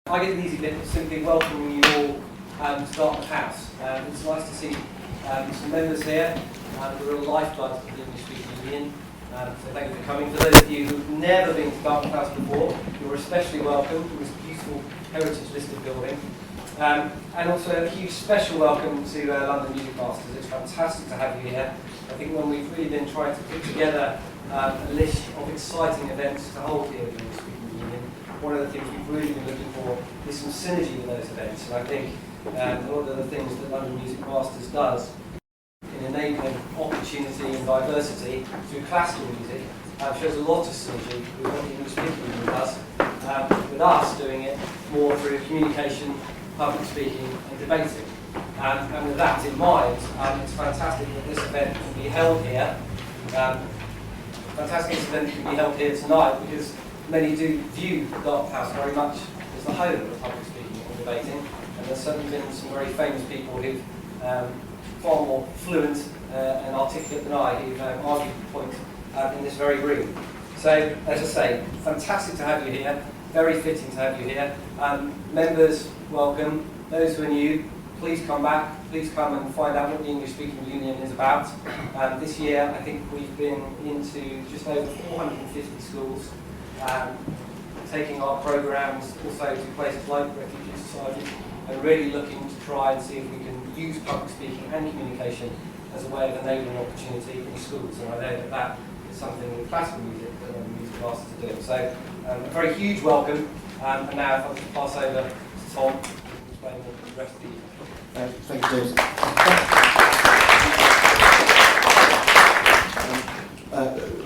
I get an easy bit of simply welcoming you all to Dartmouth House. It's nice to see some members here. The real lifeblood of the English Speaking Union. So thank you for coming. For those of you who've never been to Dartmouth House before, you're especially welcome to this beautiful heritage listed building. And also a huge special welcome to London Music Masters. It's fantastic to have you here. I think when we've really been trying to put together a list of exciting events to hold here at the English Speaking Union, one of the things we've really been looking for is some synergy with those events. And I think a lot of the things that London Music Masters does in enabling opportunity and diversity through classical music shows a lot of synergy with what the English Speaking Union does, with us doing it more through communication, public speaking and debating. And with that in mind, it's fantastic that this event can be held here. Fantastic this event can be held here tonight because many do view Dartmouth House very much as the home of public speaking and debating, and there's certainly been some very famous people who've far more fluent and articulate than I who've argued the point in this very room. So, as I say, fantastic to have you here, very fitting to have you here. Members, welcome. Those who are new, please come back, please come and find out what the English Speaking Union is about. This year, I think we've been into just over 450 schools, taking our programs also to places like Refugee Society and really looking to try and see if we can use public speaking and communication as a way of enabling opportunity in schools. And I know that that is something with classical music that the music masters are doing. So a very huge welcome. And now if I could pass over to Tom to explain the rest of the evening. Thank you, James.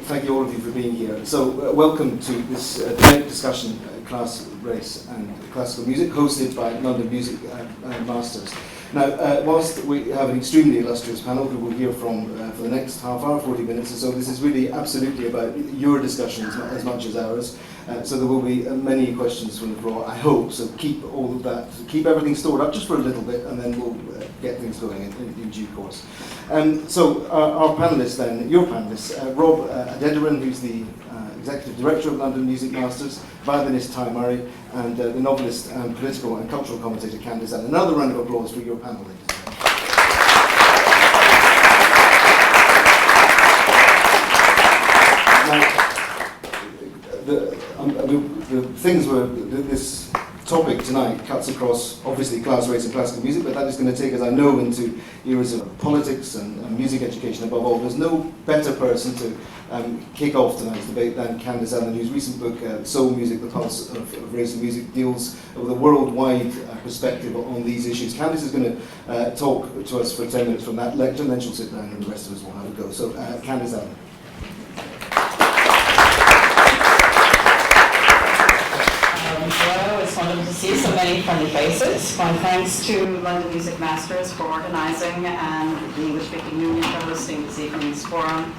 Thank you all of you for being here. So welcome to this debate discussion, class race and classical music, hosted by London Music Masters. Now, whilst we have an extremely illustrious panel who we'll hear from for the next half hour, 40 minutes or so, this is really absolutely about your discussion as much as ours. So there will be many questions from the floor, I hope, so keep all of that, keep everything stored up just for a little bit and then we'll get things going in due course. So our panellists then, your panellists, Rob Adediran, who's the Executive Director of London Music Masters, violinist Ty Murray, and the novelist and political and cultural commentator Candace. And another round of applause for your panel, ladies. The things were, this topic tonight cuts across obviously class race and classical music, but that is going to take us, I know, into areas of politics and music education above all. There's no better person to kick off tonight's debate than Candace Allen, whose recent book, Soul Music, The Pulse of Race and Music, deals with a worldwide perspective on these issues. Candace is going to talk to us for 10 minutes from that lecture, and then she'll sit down and the rest of us will have a go. So, Candace Allen. Hello, it's wonderful to see so many friendly faces. My thanks to London Music Masters for organizing and the English Speaking Union for hosting this evening's forum.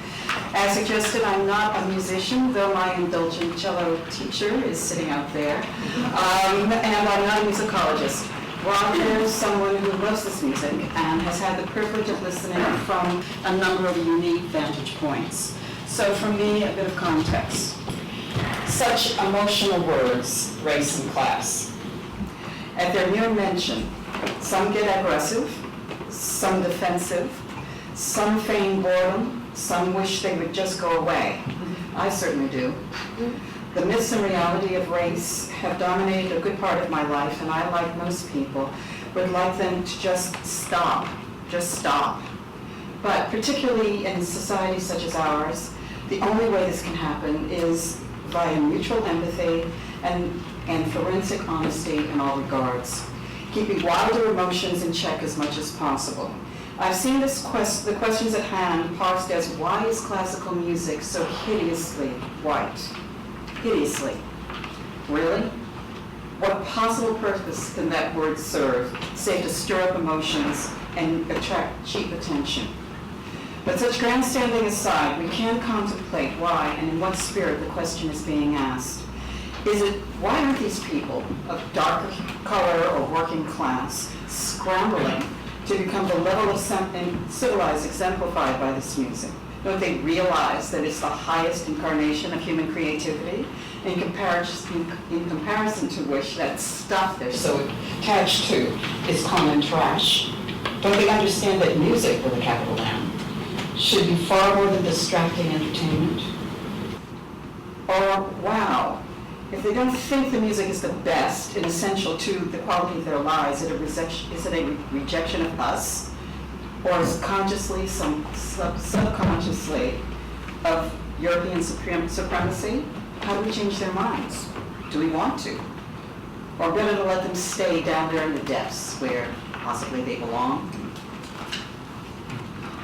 As suggested, I'm not a musician, though my indulgent cello teacher is sitting out there. And I'm not a musicologist. Rather, someone who loves this music and has had the privilege of listening from a number of unique vantage points. So for me, a bit of context. Such emotional words, race and class. At their mere mention, some get aggressive, some defensive, some feign boredom, some wish they would just go away. I certainly do. The myths and reality of race have dominated a good part of my life, and I, like most people, would like them to just stop. But particularly in societies such as ours, the only way this can happen is via mutual empathy and forensic honesty in all regards, keeping wilder emotions in check as much as possible. I've seen the questions at hand parsed as, why is classical music so hideously white? Hideously. Really? What possible purpose can that word serve, save to stir up emotions and attract cheap attention? But such grandstanding aside, we can contemplate why and in what spirit the question is being asked. Is it, why aren't these people of darker color or working class scrambling to become the level of civilized exemplified by this music? Don't they realize that it's the highest incarnation of human creativity in comparison to which that stuff they're so attached to is common trash? Don't they understand that music, with a capital M, should be far more than distracting entertainment? Or, wow, if they don't think the music is the best and essential to the quality of their lives, is it a rejection of us? Or is it consciously, subconsciously, of European supremacy? How do we change their minds? Do we want to? Or better to let them stay down there in the depths where possibly they belong?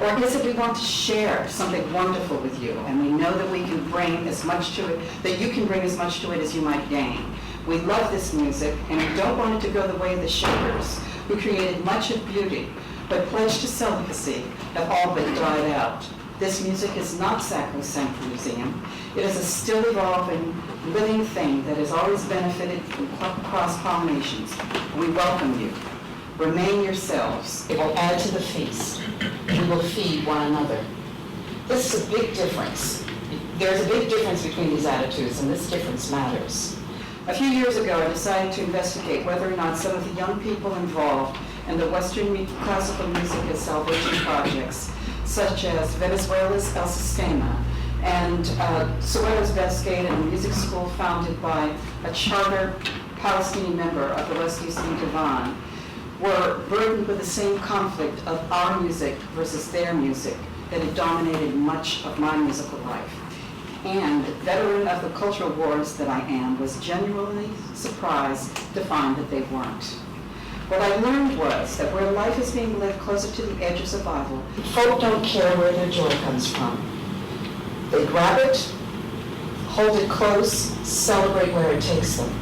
Or is it we want to share something wonderful with you, and we know that we can bring as much to it, that you can bring as much to it as you might gain. We love this music, and we don't want it to go the way of the Shakers, who created much of beauty, but pledged to celibacy, have all but died out. This music is not sacrosanct museum. It is a still evolving, living thing that has always benefited from cross-pollinations. We welcome you. Remain yourselves. It will add to the feast. We will feed one another. This is a big difference. There's a big difference between these attitudes, and this difference matters. A few years ago, I decided to investigate whether or not some of the young people involved in the Western classical music and salvation projects, such as Venezuela's El Sistema and Soweto's Cascade, and a music school founded by a charter Palestinian member of the West Eastern Divan, were burdened with the same conflict of our music versus their music that had dominated much of my musical life. And, veteran of the cultural wars that I am, was genuinely surprised to find that they weren't. What I learned was that where life is being lived closer to the edge of survival, folk don't care where their joy comes from. They grab it, hold it close, celebrate where it takes them.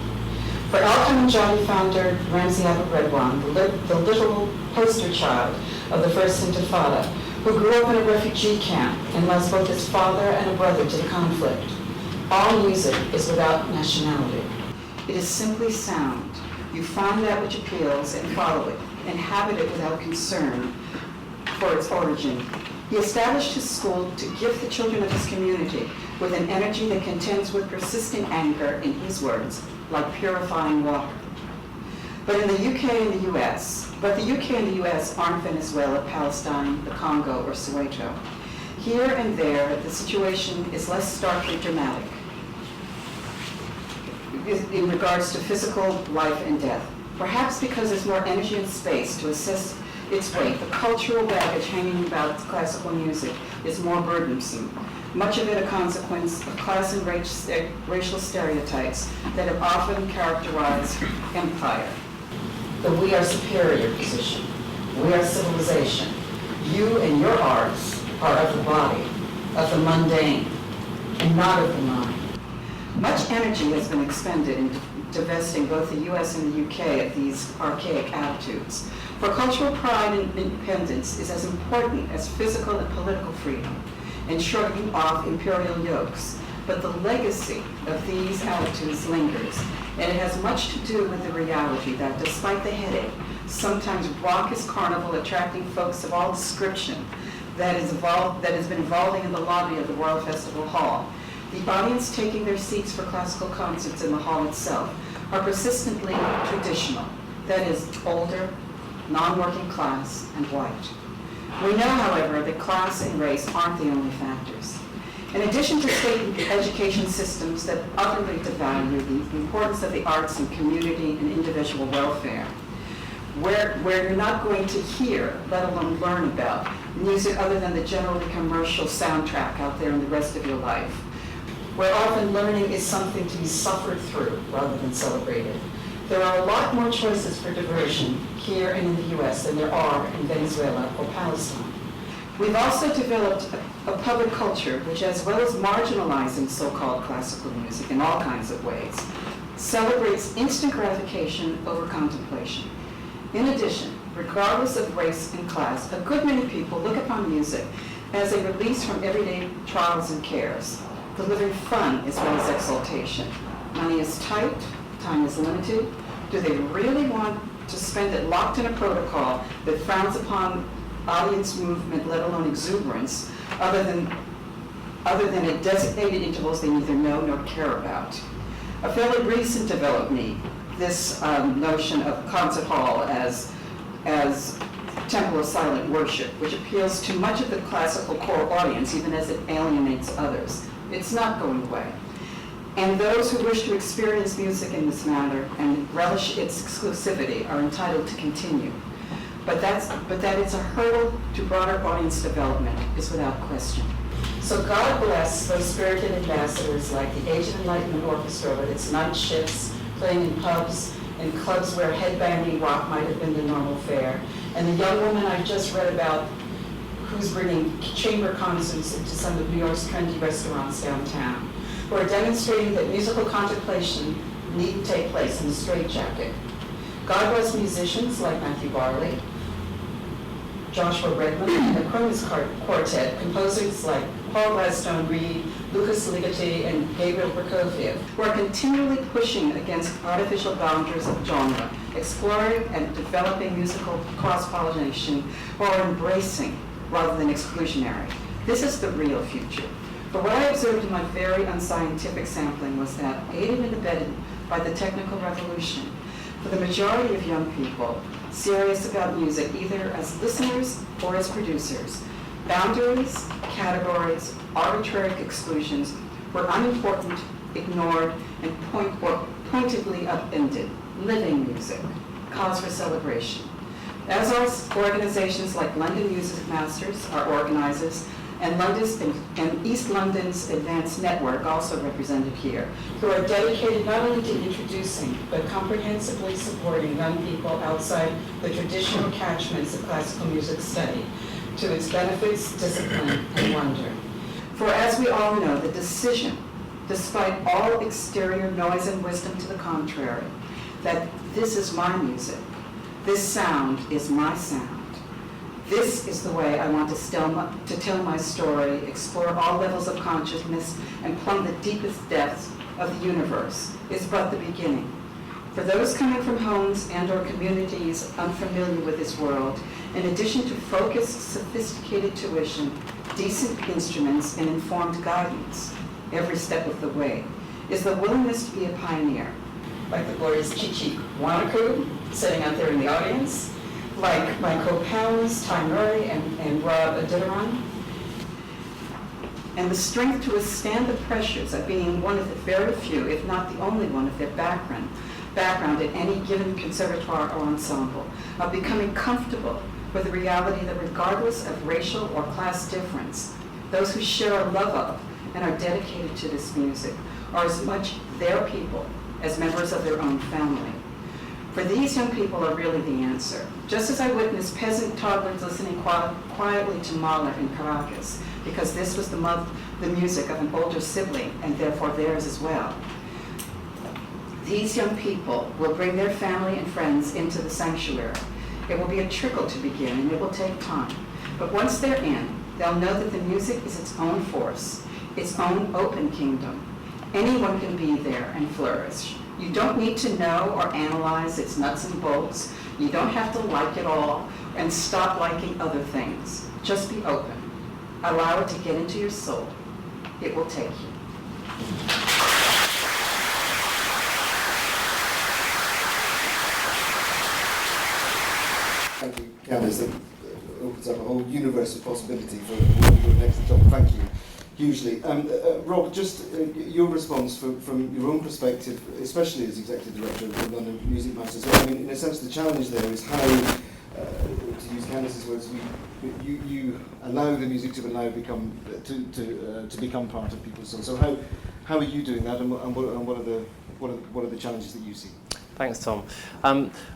For Al-Kamanjali founder Ramzi Abu Redwan, the literal poster child of the First Intifada, who grew up in a refugee camp and lost both his father and a brother to the conflict, all music is without nationality. It is simply sound. You find that which appeals and follow it, inhabit it without concern for its origin. He established his school to gift the children of his community with an energy that contends with persisting anger, in his words, like purifying water. But the UK and the US aren't Venezuela, Palestine, the Congo, or Soweto. Here and there, the situation is less starkly dramatic in regards to physical life and death. Perhaps because there's more energy and space to assess its weight, the cultural baggage hanging about classical music is more burdensome, much of it a consequence of class and racial stereotypes that have often characterized empire. The we are superior position. We are civilization. You and your arts are of the body, of the mundane, and not of the mind. Much energy has been expended in divesting both the US and the UK of these archaic attitudes. For cultural pride and independence is as important as physical and political freedom, and shrugging off imperial yokes. But the legacy of these attitudes lingers, and it has much to do with the reality that despite the headache, sometimes raucous carnival attracting folks of all description that has been evolving in the lobby of the Royal Festival Hall, the audience taking their seats for classical concerts in the hall itself are persistently traditional, that is, older, non-working class, and white. We know, however, that class and race aren't the only factors. In addition to state education systems that utterly devalue the importance of the arts and community and individual welfare, where you're not going to hear, let alone learn about, music other than the generally commercial soundtrack out there in the rest of your life, where often learning is something to be suffered through rather than celebrated. There are a lot more choices for diversion here and in the US than there are in Venezuela or Palestine. We've also developed a public culture which, as well as marginalizing so-called classical music in all kinds of ways, celebrates instant gratification over contemplation. In addition, regardless of race and class, a good many people look upon music as a release from everyday trials and cares, delivering fun as well as exaltation. Money is tight, time is limited. Do they really want to spend it locked in a protocol that frowns upon audience movement, let alone exuberance, other than at designated intervals they neither know nor care about? A fairly recent development, this notion of concert hall as temple of silent worship, which appeals to much of the classical core audience, even as it alienates others. It's not going away. And those who wish to experience music in this manner and relish its exclusivity are entitled to continue. But that it's a hurdle to broader audience development is without question. So God bless those spirited ambassadors like the Age of Enlightenment Orchestra with its night shifts, playing in pubs, in clubs where headbanging rock might have been the normal fare, and the young woman I just read about who's bringing chamber concerts into some of New York's trendy restaurants downtown, who are demonstrating that musical contemplation needn't take place in a straitjacket. God bless musicians like Matthew Barley, Joshua Redmond, and the Kronos Quartet, composers like Paul Gladstone Reed, Lucas Ligeti, and Gabriel Prokofiev, who are continually pushing against artificial boundaries of genre, exploring and developing musical cross-pollination, or embracing rather than exclusionary. This is the real future. But what I observed in my very unscientific sampling was that, aided and abetted by the technical revolution, for the majority of young people serious about music, either as listeners or as producers, boundaries, categories, arbitrary exclusions were unimportant, ignored, and pointedly upended. Living music, cause for celebration. As are organizations like London Music Masters, our organizers, and East London's Advanced Network, also represented here, who are dedicated not only to introducing, but comprehensively supporting young people outside the traditional catchments of classical music study, to its benefits, discipline, and wonder. For as we all know, the decision, despite all exterior noise and wisdom to the contrary, that this is my music, this sound is my sound, this is the way I want to tell my story, explore all levels of consciousness, and plumb the deepest depths of the universe, is but the beginning. For those coming from homes and or communities unfamiliar with this world, in addition to focused, sophisticated tuition, decent instruments, and informed guidance, every step of the way, is the willingness to be a pioneer. Like the glorious Chichi Wanaku, sitting out there in the audience, like my co-panelists, Ty Murray and Rob Adidaron, and the strength to withstand the pressures of being one of the very few, if not the only one of their background at any given conservatoire or ensemble, of becoming comfortable with the reality that regardless of racial or class difference, those who share a love of and are dedicated to this music are as much their people as members of their own family. For these young people are really the answer. Just as I witnessed peasant toddlers listening quietly to Mahler in Caracas, because this was the music of an older sibling, and therefore theirs as well. These young people will bring their family and friends into the sanctuary. It will be a trickle to begin, and it will take time. But once they're in, they'll know that the music is its own force, its own open kingdom. Anyone can be there and flourish. You don't need to know or analyze its nuts and bolts. You don't have to like it all and stop liking other things. Just be open. Allow it to get into your soul. It will take you. Thank you, Candace. That opens up a whole universe of possibility for your next talk. Thank you. Hugely. Rob, just your response from your own perspective, especially as Executive Director of the London Music Masters. I mean, in a sense, the challenge there is how, to use Candace's words, you allow the music to become part of people's souls. So how are you doing that, and what are the challenges that you see? Thanks, Tom.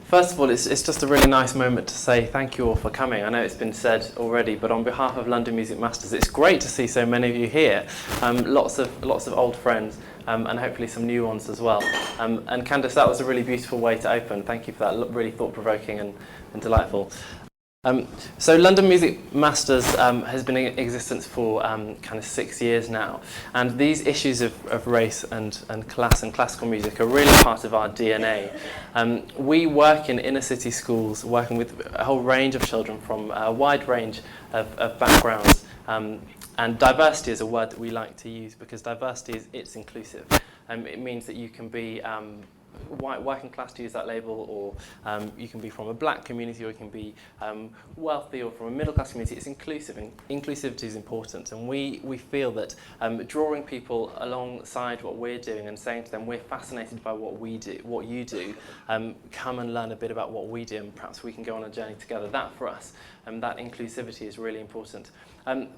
First of all, it's just a really nice moment to say thank you all for coming. I know it's been said already, but on behalf of London Music Masters, it's great to see so many of you here. Lots of old friends, and hopefully some new ones as well. And Candace, that was a really beautiful way to open. Thank you for that, really thought-provoking and delightful. So London Music Masters has been in existence for kind of 6 years now, and these issues of race and class and classical music are really part of our DNA. We work in inner city schools, working with a whole range of children from a wide range of backgrounds, and diversity is a word that we like to use because diversity it's inclusive. It means that you can be working class, to use that label, or you can be from a black community, or you can be wealthy, or from a middle class community. It's inclusive, and inclusivity is important. And we feel that drawing people alongside what we're doing and saying to them, we're fascinated by what we do, what you do, come and learn a bit about what we do, and perhaps we can go on a journey together. That for us, that inclusivity is really important.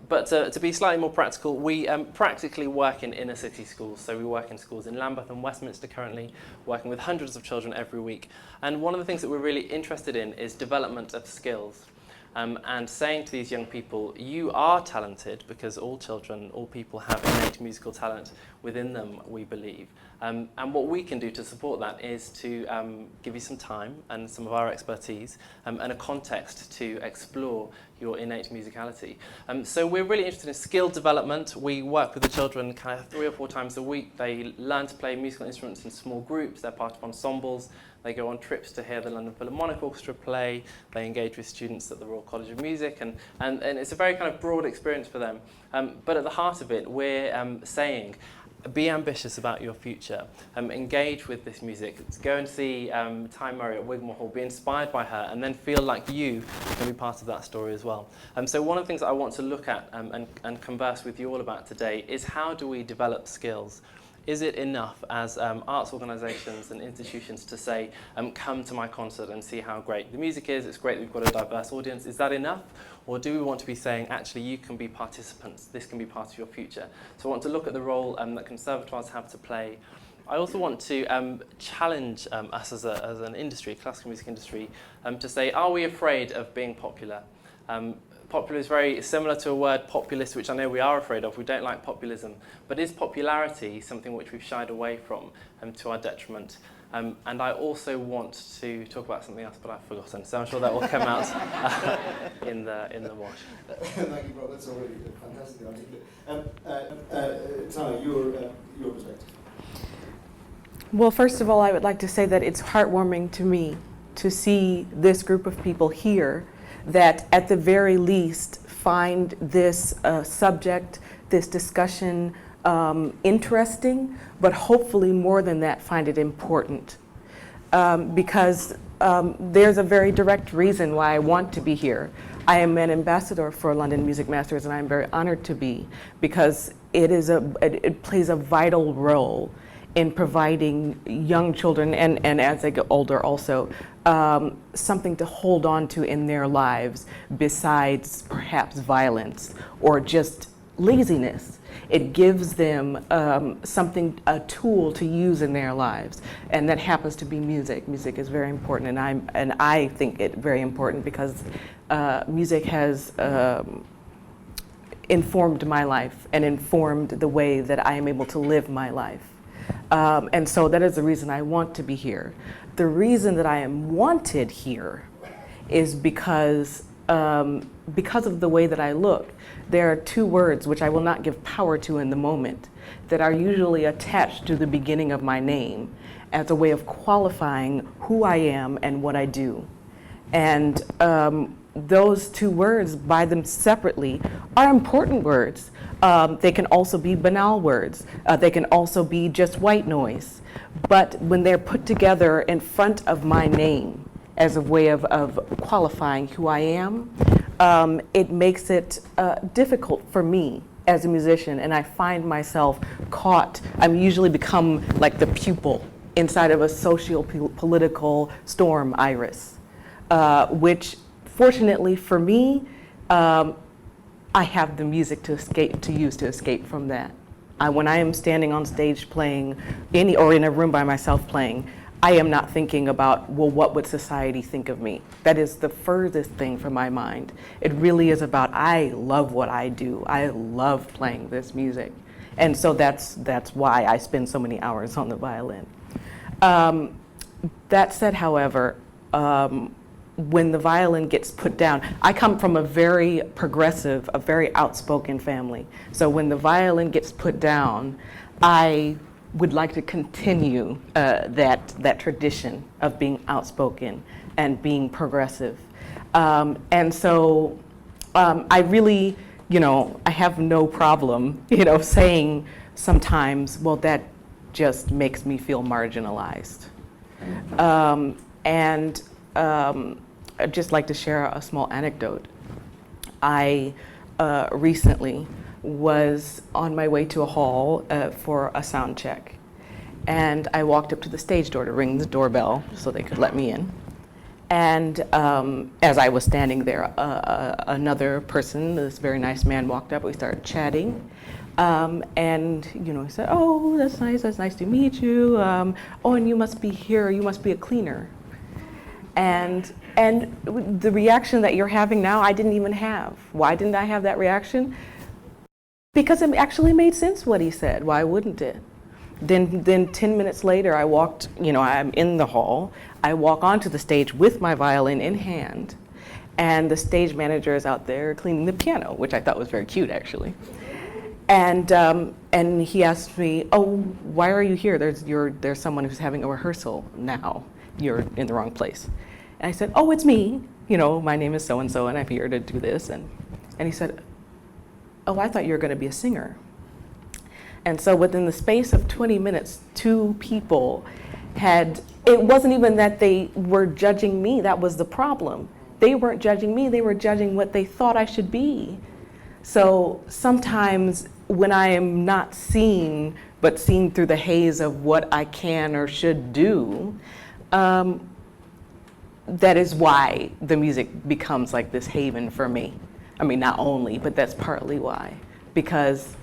But to be slightly more practical, we practically work in inner city schools. So we work in schools in Lambeth and Westminster currently, working with hundreds of children every week. And one of the things that we're really interested in is development of skills. And saying to these young people, you are talented, because all children, all people have innate musical talent within them, we believe. And what we can do to support that is to give you some time and some of our expertise and a context to explore your innate musicality. So we're really interested in skill development. We work with the children kind of 3 or 4 times a week. They learn to play musical instruments in small groups. They're part of ensembles. They go on trips to hear the London Philharmonic Orchestra play. They engage with students at the Royal College of Music, and it's a very kind of broad experience for them. But at the heart of it, we're saying, be ambitious about your future. Engage with this music. Go and see Ty Murray at Wigmore Hall. Be inspired by her, and then feel like you can be part of that story as well. So one of the things that I want to look at and converse with you all about today is, how do we develop skills? Is it enough as arts organisations and institutions to say, come to my concert and see how great the music is, it's great that we've got a diverse audience? Is that enough? Or do we want to be saying, actually, you can be participants, this can be part of your future? So I want to look at the role that conservatoires have to play. I also want to challenge us as an industry, classical music industry, to say, are we afraid of being popular? Popular is very similar to a word populist, which I know we are afraid of. We don't like populism. But is popularity something which we've shied away from to our detriment? And I also want to talk about something else, but I've forgotten. So I'm sure that will come out in the wash. Thank you, Rob. That's already fantastically articulate. Tara, your perspective. Well, first of all, I would like to say that it's heartwarming to me to see this group of people here that at the very least find this subject, this discussion interesting, but hopefully more than that, find it important. Because there's a very direct reason why I want to be here. I am an ambassador for London Music Masters, and I'm very honored to be, because it plays a vital role in providing young children, and as they get older also, something to hold on to in their lives besides perhaps violence or just laziness. It gives them a tool to use in their lives, and that happens to be music. Music is very important, and I think it very important because music has informed my life and informed the way that I am able to live my life. And so that is the reason I want to be here. The reason that I am wanted here is because of the way that I look. There are 2 words, which I will not give power to in the moment, that are usually attached to the beginning of my name as a way of qualifying who I am and what I do. And those 2 words by them separately are important words. They can also be banal words. They can also be just white noise. But when they're put together in front of my name as a way of qualifying who I am, it makes it difficult for me as a musician, and I find myself caught. I'm usually become like the pupil inside of a socio-political storm iris, which fortunately for me, I have the music to use to escape from that. When I am standing on stage playing, or in a room by myself playing, I am not thinking about, well, what would society think of me? That is the furthest thing from my mind. It really is about, I love what I do. I love playing this music. And so that's why I spend so many hours on the violin. That said, however, when the violin gets put down, I come from a very progressive, a very outspoken family. So when the violin gets put down, I would like to continue that tradition of being outspoken and being progressive. And so I really, I have no problem, saying sometimes, well, that just makes me feel marginalized. I'd just like to share a small anecdote. I recently was on my way to a hall for a sound check. And I walked up to the stage door to ring the doorbell so they could let me in. And as I was standing there, another person, this very nice man, walked up. We started chatting. And he said, "Oh, that's nice to meet you. Oh, and you must be here, you must be a cleaner." And the reaction that you're having now, I didn't even have. Why didn't I have that reaction? Because it actually made sense what he said. Why wouldn't it? Then 10 minutes later, I walked, I'm in the hall. I walk onto the stage with my violin in hand, and the stage manager is out there cleaning the piano, which I thought was very cute, actually. And he asked me, "Oh, why are you here? There's someone who's having a rehearsal now. You're in the wrong place." And I said, "Oh, it's me. My name is so-and-so, and I'm here to do this." And he said, "Oh, I thought you were going to be a singer." And so within the space of 20 minutes, two people it wasn't even that they were judging me, that was the problem. They weren't judging me, they were judging what they thought I should be. So sometimes when I am not seen, but seen through the haze of what I can or should do, that is why the music becomes like this haven for me. I mean, not only, but that's partly why. Because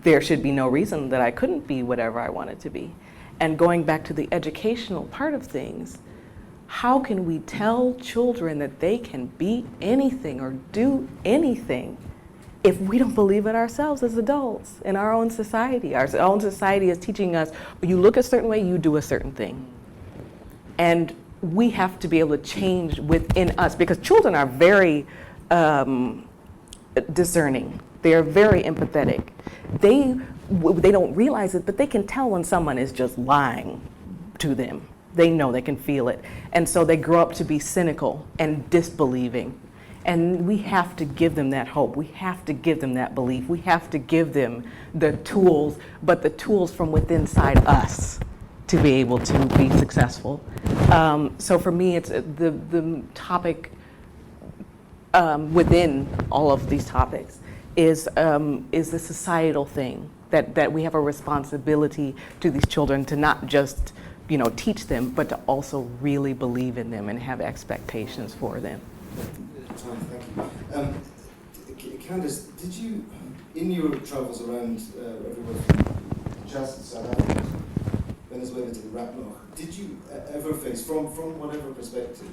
there should be no reason that I couldn't be whatever I wanted to be. And going back to the educational part of things, how can we tell children that they can be anything or do anything if we don't believe it ourselves as adults in our own society? Our own society is teaching us, you look a certain way, you do a certain thing. And we have to be able to change within us, because children are very discerning. They are very empathetic. They don't realize it, but they can tell when someone is just lying to them. They know, they can feel it. And so they grow up to be cynical and disbelieving. And we have to give them that hope. We have to give them that belief. We have to give them the tools, but the tools from within inside us to be able to be successful. So for me, it's the topic within all of these topics is the societal thing, that we have a responsibility to these children to not just teach them, but to also really believe in them and have expectations for them. Thank you. Candace, did you, in your travels around everywhere from jazz to South Africa, Venezuela to the rap rock, did you ever face, from whatever perspective,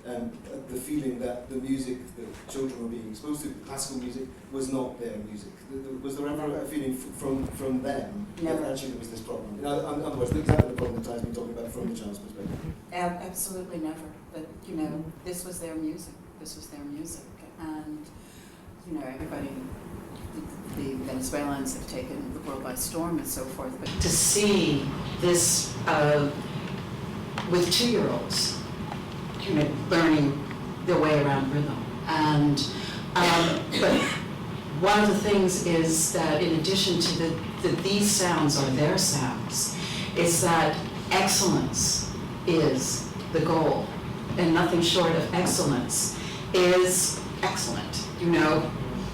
the feeling that the music that children were being exposed to, classical music, was not their music? Was there ever a feeling from them that actually there was this problem? In other words, exactly the problem that Ty's been talking about from the child's perspective. Absolutely never. But this was their music. This was their music, and everybody, the Venezuelans have taken the world by storm and so forth. But to see this with 2-year-olds, learning their way around rhythm, and but one of the things is that in addition to that these sounds are their sounds, is that excellence is the goal, and nothing short of excellence is excellent.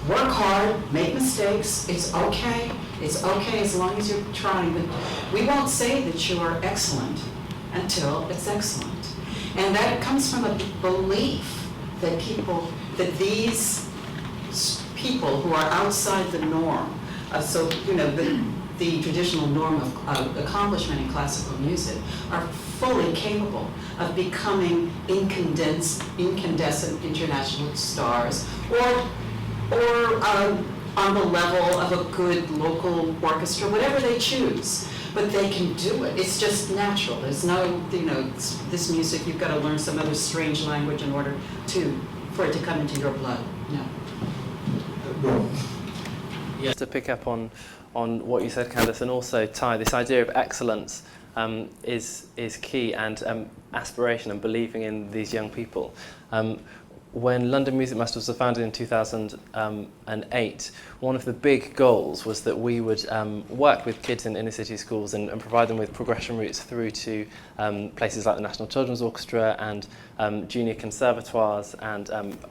Work hard, make mistakes, it's okay as long as you're trying, but we won't say that you are excellent until it's excellent. And that comes from a belief that these people who are outside the norm, the traditional norm of accomplishment in classical music, are fully capable of becoming incandescent international stars, or on the level of a good local orchestra, whatever they choose. But they can do it. It's just natural. There's no, this music, you've got to learn some other strange language in order for it to come into your blood. No. Yeah. To pick up on what you said, Candace, and also Ty, this idea of excellence is key, and aspiration and believing in these young people. when London Music Masters was founded in 2008, one of the big goals was that we would work with kids in inner city schools and provide them with progression routes through to places like the National Children's Orchestra and junior conservatoires and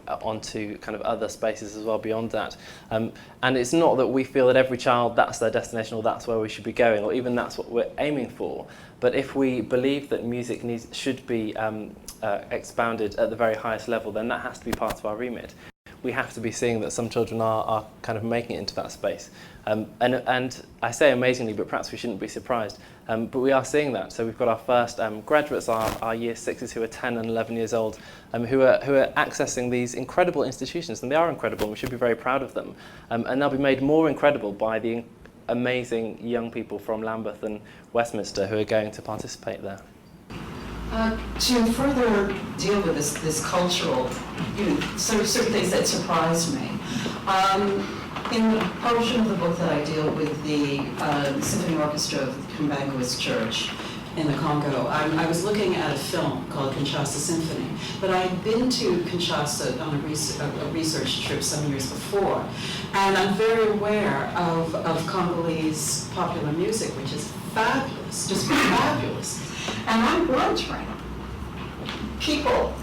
onto kind of other spaces as well beyond that. And it's not that we feel that every child, that's their destination or that's where we should be going, or even that's what we're aiming for. But if we believe that music should be expounded at the very highest level, then that has to be part of our remit. We have to be seeing that some children are kind of making it into that space. And I say amazingly, but perhaps we shouldn't be surprised. But we are seeing that. So we've got our first graduates, our year sixes who are 10 and 11 years old, who are accessing these incredible institutions. And they are incredible, and we should be very proud of them. And they'll be made more incredible by the amazing young people from Lambeth and Westminster who are going to participate there. To further deal with this cultural, certain things that surprised me. In a portion of the book that I deal with the Symphony Orchestra of Kimbanguist Church in the Congo, I was looking at a film called Kinshasa Symphony, but I had been to Kinshasa on a research trip some years before, and I'm very aware of Congolese popular music, which is fabulous, just fabulous. And I'm wondering, people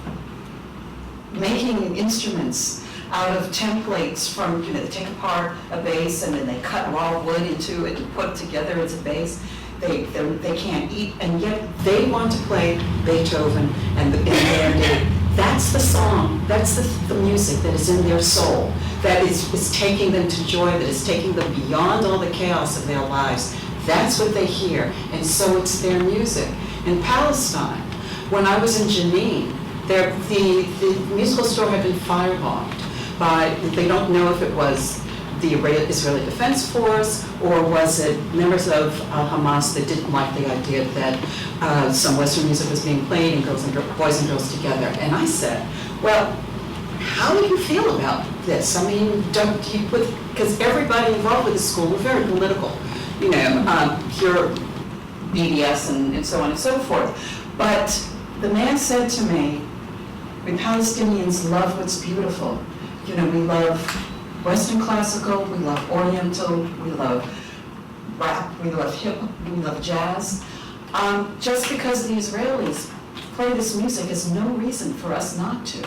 making instruments out of templates from, they take apart a bass and then they cut raw wood into it and put it together as a bass. They can't eat, and yet they want to play Beethoven and in their day. That's the song, that's the music that is in their soul, that is taking them to joy, that is taking them beyond all the chaos of their lives. That's what they hear, and so it's their music. In Palestine, when I was in Jenin, the musical store had been firebombed by, they don't know if it was the Israeli Defense Force or was it members of Hamas that didn't like the idea that some Western music was being played and boys and girls together. And I said, well, how do you feel about this? I mean, because everybody involved with the school were very political. Pure BDS and so on and so forth. But the man said to me, we Palestinians love what's beautiful. We love Western classical, we love Oriental, we love rap, we love hip, we love jazz. Just because the Israelis play this music is no reason for us not to.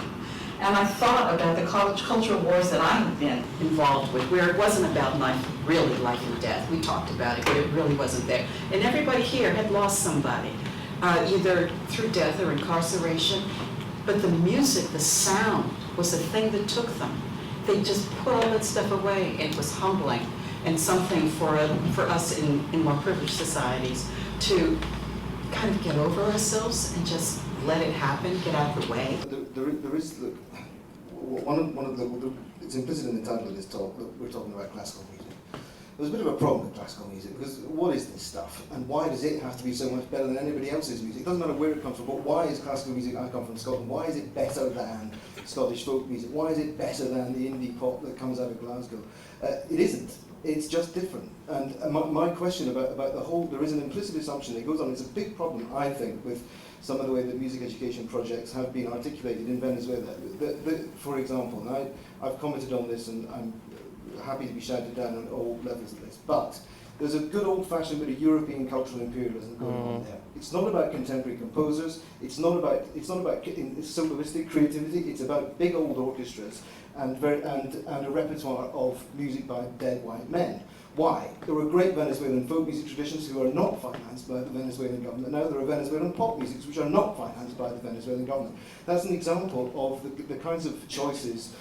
And I thought about the cultural wars that I have been involved with, where it wasn't about really life and death. We talked about it, but it really wasn't there. And everybody here had lost somebody, either through death or incarceration. But the music, the sound, was the thing that took them. They just put all that stuff away. It was humbling and something for us in more privileged societies to kind of get over ourselves and just let it happen, get out of the way. There is it's implicit in the title of this talk that we're talking about classical music. There's a bit of a problem with classical music because what is this stuff and why does it have to be so much better than anybody else's music? It doesn't matter where it comes from, but why is classical music, I come from Scotland, why is it better than Scottish folk music? Why is it better than the indie pop that comes out of Glasgow? It isn't. It's just different. And my question about the whole, there is an implicit assumption that goes on. It's a big problem, I think, with some of the way that music education projects have been articulated in Venezuela. For example, and I've commented on this and I'm happy to be shouted down on all levels of this, but there's a good old-fashioned bit of European cultural imperialism going on there. It's not about contemporary composers, it's not about soloistic creativity, it's about big old orchestras and a repertoire of music by dead white men. Why? There were great Venezuelan folk music traditions who are not financed by the Venezuelan government. Now there are Venezuelan pop musics which are not financed by the Venezuelan government. That's an example of the kinds of choices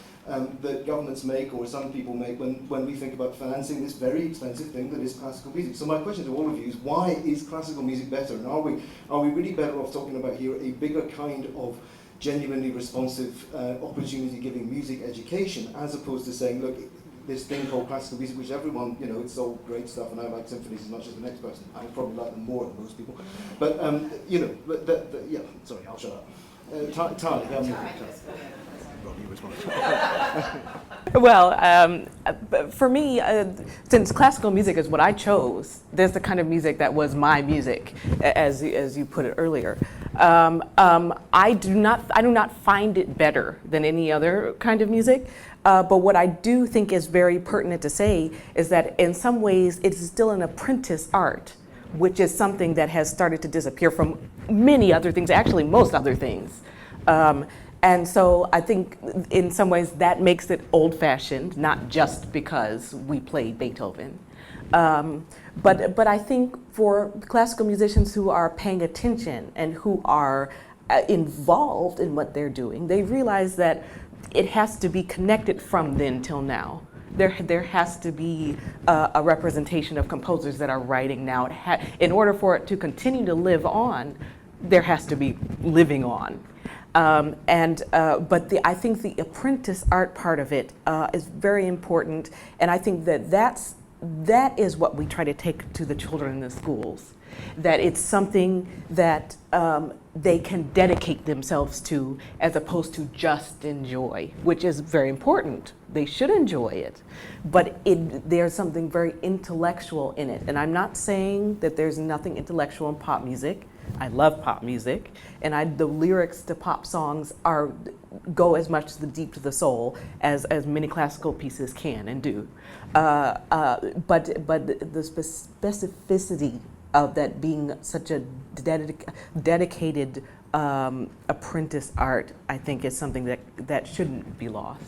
that governments make or some people make when we think about financing this very expensive thing that is classical music. So my question to all of you is, why is classical music better? And are we really better off talking about here a bigger kind of genuinely responsive opportunity-giving music education, as opposed to saying, look, this thing called classical music, which everyone, it's all great stuff, and I like symphonies as much as the next person. I probably like them more than most people. But, sorry, I'll shut up. Tali, Robey, respond. Well, for me, since classical music is what I chose, there's the kind of music that was my music, as you put it earlier. I do not find it better than any other kind of music. But what I do think is very pertinent to say is that in some ways it's still an apprentice art, which is something that has started to disappear from many other things, actually most other things. And so I think in some ways that makes it old-fashioned, not just because we played Beethoven. But I think for classical musicians who are paying attention and who are involved in what they're doing, they realize that it has to be connected from then till now. There has to be a representation of composers that are writing now. In order for it to continue to live on, there has to be living on. But I think the apprentice art part of it is very important, and I think that is what we try to take to the children in the schools. That it's something that they can dedicate themselves to as opposed to just enjoy, which is very important. They should enjoy it, but there's something very intellectual in it. And I'm not saying that there's nothing intellectual in pop music. I love pop music, and the lyrics to pop songs go as much to the deep to the soul as many classical pieces can and do. But the specificity of that being such a dedicated apprentice art, I think is something that shouldn't be lost.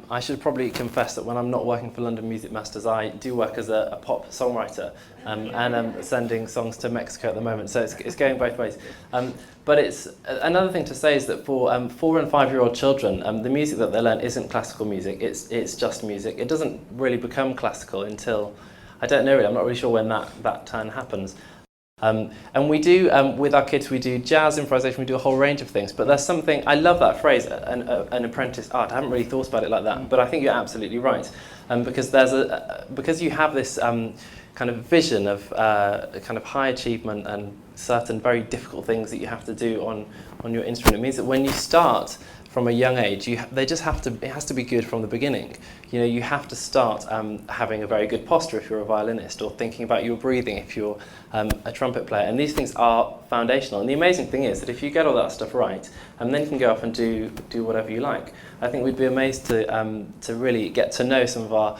I should probably confess that when I'm not working for London Music Masters, I do work as a pop songwriter, and I'm sending songs to Mexico at the moment, so it's going both ways. But it's another thing to say is that for 4 and 5-year-old children, the music that they learn isn't classical music, it's just music. It doesn't really become classical until, I don't know really, I'm not really sure when that turn happens. And we do, with our kids, we do jazz improvisation, we do a whole range of things, but there's something, I love that phrase, an apprentice art. I haven't really thought about it like that, but I think you're absolutely right. Because because you have this kind of vision of kind of high achievement and certain very difficult things that you have to do on your instrument, it means that when you start from a young age, it has to be good from the beginning. You know, you have to start having a very good posture if you're a violinist, or thinking about your breathing if you're a trumpet player. And these things are foundational. And the amazing thing is that if you get all that stuff right, then you can go off and do whatever you like. I think we'd be amazed to really get to know some of our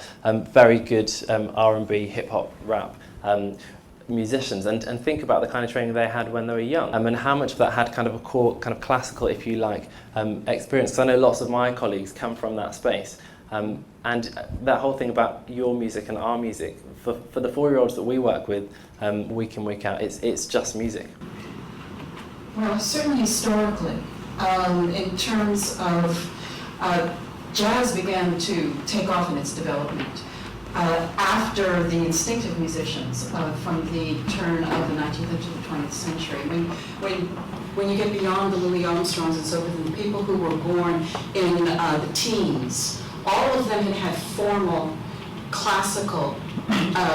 very good R&B, hip hop, rap musicians, and think about the kind of training they had when they were young, and how much of that had kind of a core, kind of classical, if you like, experience. Because I know lots of my colleagues come from that space, and that whole thing about your music and our music, for the 4-year-olds that we work with, week in, week out, it's just music. Well, certainly historically, in terms of jazz began to take off in its development after the instinctive musicians from the turn of the 19th into the 20th century. When you get beyond the Louis Armstrongs and so forth, and the people who were born in the teens, all of them had formal classical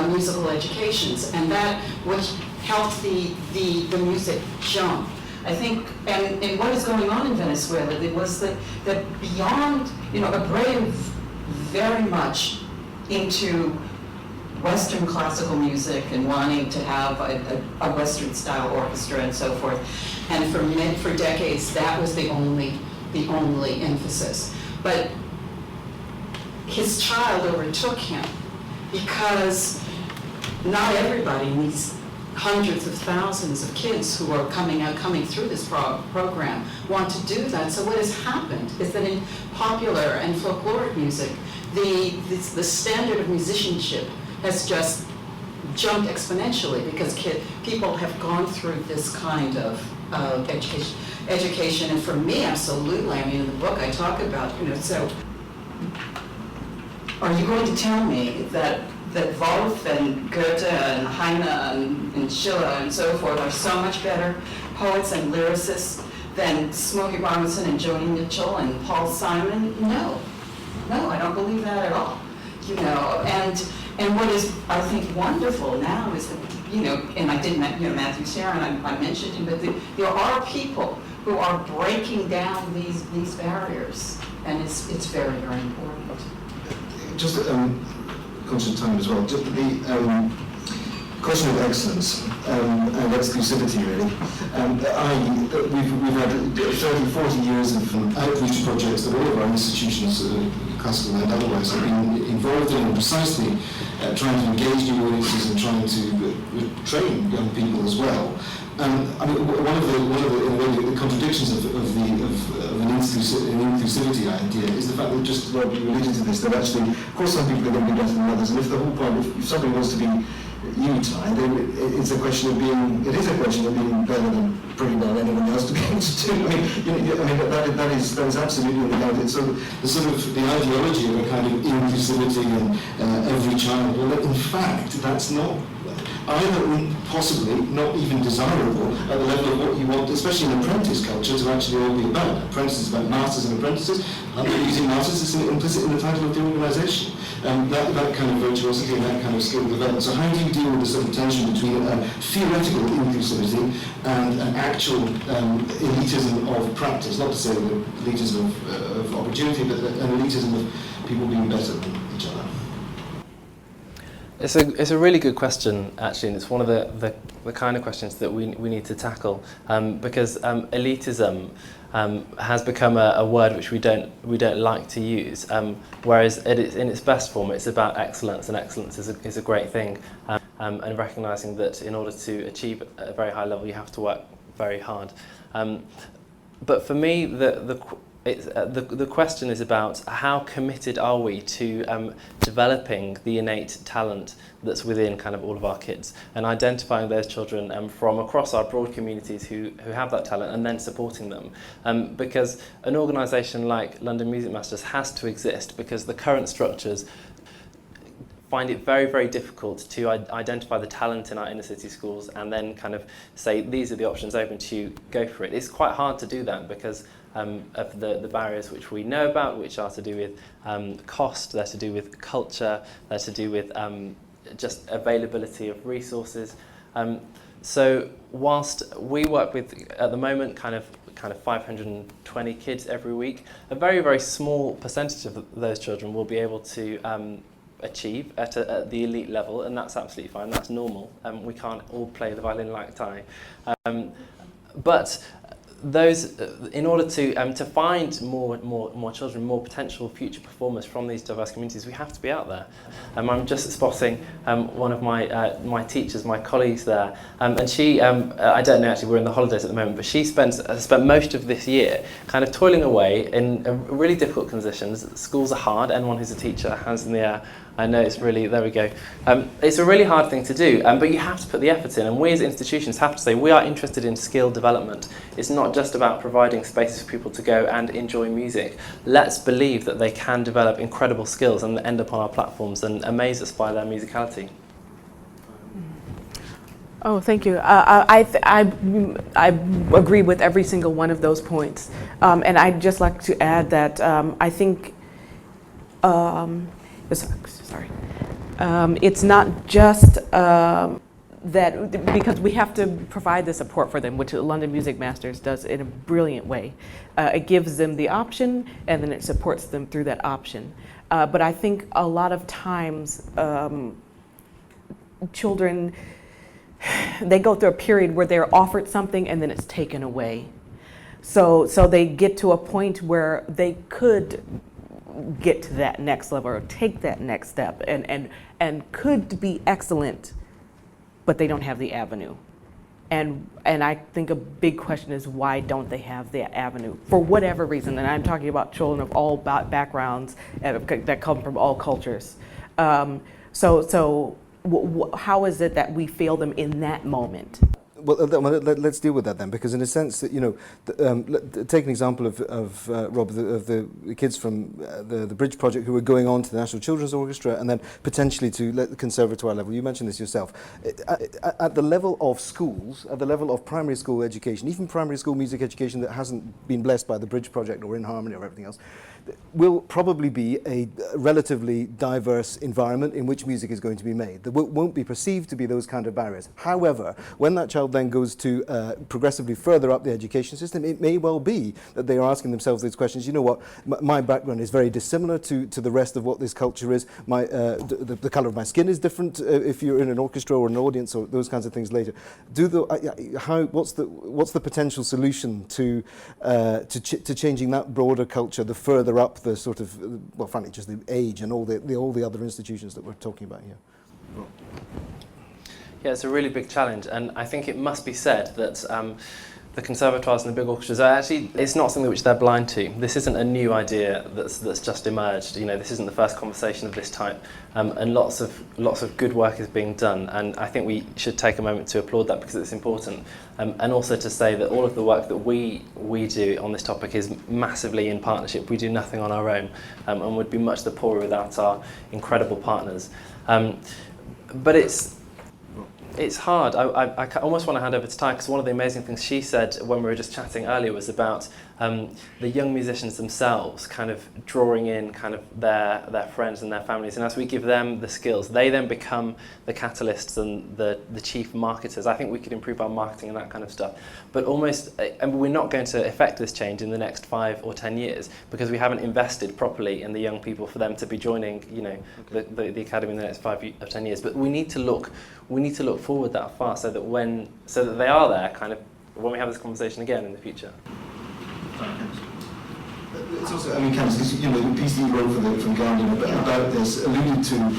musical educations, and that which helped the music jump. I think, and what is going on in Venezuela, it was that beyond, Abreu very much into Western classical music and wanting to have a Western style orchestra and so forth. And for decades, that was the only emphasis. But his child overtook him, because not everybody, these hundreds of thousands of kids who are coming through this program want to do that. So what has happened is that in popular and folkloric music, the standard of musicianship has just jumped exponentially, because people have gone through this kind of education. And for me, absolutely, I mean, in the book I talk about, so are you going to tell me that Wolf and Goethe and Heine and Schiller and so forth are so much better poets and lyricists than Smokey Robinson and Joni Mitchell and Paul Simon? No, I don't believe that at all. And what is, I think, wonderful now is that, and I did, Matthew Sharon, I mentioned him, but there are people who are breaking down these barriers, and it's very, very important. Just conscious of time as well. Just the question of excellence and exclusivity, really. We've had 30, 40 years of outreach projects that all of our institutions, classical and otherwise, have been involved in, precisely trying to engage new audiences and trying to train young people as well. I mean, one of the contradictions of an inclusivity idea is the fact that, just Rob, you alluded to this, that actually, of course, some people are going to be better than others, and if the whole point, if somebody wants to be unified, then it is a question of being better than pretty well anyone else to be able to do. That is absolutely undoubted. So the sort of the ideology of a kind of inclusivity and every child, well, in fact, that's not either possibly not even desirable at the level of what you want, especially in apprentice culture, to actually all be about. Apprentices about masters and apprentices. Using masters is implicit in the title of the organisation. That kind of virtuosity and that kind of skill development. So how do you deal with the sort of tension between theoretical inclusivity and an actual elitism of practice? Not to say the elitism of opportunity, but an elitism of people being better than each other. It's a really good question, actually, and it's one of the kind of questions that we need to tackle, because elitism has become a word which we don't like to use, whereas in its best form it's about excellence, and excellence is a great thing, and recognising that in order to achieve a very high level you have to work very hard. But for me, the question is about how committed are we to developing the innate talent that's within kind of all of our kids, and identifying those children from across our broad communities who have that talent, and then supporting them. Because an organisation like London Music Masters has to exist, because the current structures find it very, very difficult to identify the talent in our inner city schools and then kind of say, these are the options open to you, go for it. It's quite hard to do that because of the barriers which we know about, which are to do with cost, they're to do with culture, they're to do with just availability of resources. So whilst we work with, at the moment, kind of 520 kids every week, a very, very small percentage of those children will be able to achieve at the elite level, and that's absolutely fine, that's normal. We can't all play the violin like Ty. But those, in order to find more children, more potential future performers from these diverse communities, we have to be out there. I'm just spotting one of my teachers, my colleagues there, and she, I don't know actually, we're in the holidays at the moment, but she spent most of this year kind of toiling away in really difficult conditions. Schools are hard. Anyone who's a teacher, hands in the air. I know it's really, there we go. It's a really hard thing to do, but you have to put the effort in, and we as institutions have to say we are interested in skill development. It's not just about providing spaces for people to go and enjoy music. Let's believe that they can develop incredible skills and end up on our platforms and amaze us by their musicality. Oh, thank you. I agree with every single one of those points. And I'd just like to add that I think it's not just that, because we have to provide the support for them, which London Music Masters does in a brilliant way. It gives them the option, and then it supports them through that option. But I think a lot of times children, they go through a period where they're offered something and then it's taken away. So they get to a point where they could get to that next level or take that next step and could be excellent, but they don't have the avenue. And I think a big question is, why don't they have that avenue? For whatever reason, and I'm talking about children of all backgrounds that come from all cultures. So how is it that we fail them in that moment? Well, let's deal with that then, because in a sense that, take an example of Rob, of the kids from the Bridge Project who were going on to the National Children's Orchestra and then potentially to the conservatoire level. You mentioned this yourself. At the level of schools, at the level of primary school education, even primary school music education that hasn't been blessed by the Bridge Project or In Harmony or everything else, will probably be a relatively diverse environment in which music is going to be made. There won't be perceived to be those kind of barriers. However, when that child child then goes to progressively further up the education system, it may well be that they are asking themselves these questions. You know what, my background is very dissimilar to the rest of what this culture is. The colour of my skin is different if you're in an orchestra or an audience, or those kinds of things later. What's the potential solution to changing that broader culture, the further up the sort of, well, frankly, just the age and all the other institutions that we're talking about here? Yeah, it's a really big challenge, and I think it must be said that the conservatoires and the big orchestras are actually, it's not something which they're blind to. This isn't a new idea that's just emerged. You know, this isn't the first conversation of this type, and lots of good work is being done, and I think we should take a moment to applaud that because it's important, and also to say that all of the work that we do on this topic is massively in partnership. We do nothing on our own, and would be much the poorer without our incredible partners. But it's hard. I almost want to hand over to Ty, because one of the amazing things she said when we were just chatting earlier was about the young musicians themselves kind of drawing in kind of their friends and their families, and as we give them the skills, they then become the catalysts and the chief marketers. I think we could improve our marketing and that kind of stuff, but almost, and we're not going to effect this change in the next 5 or 10 years because we haven't invested properly in the young people for them to be joining, you know, the academy in the next 5 or 10 years. But we need to look forward that far so that they are there kind of when we have this conversation again in the future. It's also, I mean, Candace, you know, the piece that you wrote from Guardian about this alluded to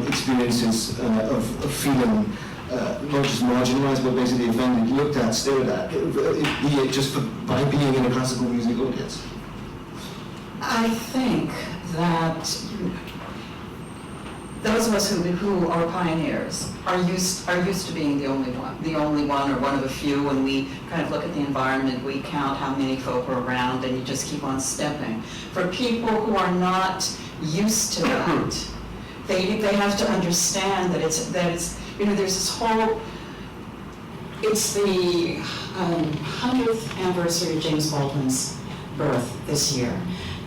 experiences of feeling not just marginalised, but basically offended, looked at, stared at, be it just by being in a classical music audience. I think that those of us who are pioneers are used to being the only one or one of a few. When we kind of look at the environment, we count how many folk are around, and you just keep on stepping. For people who are not used to that, they have to understand that it's you know, there's this whole. It's the 100th anniversary of James Baldwin's birth this year.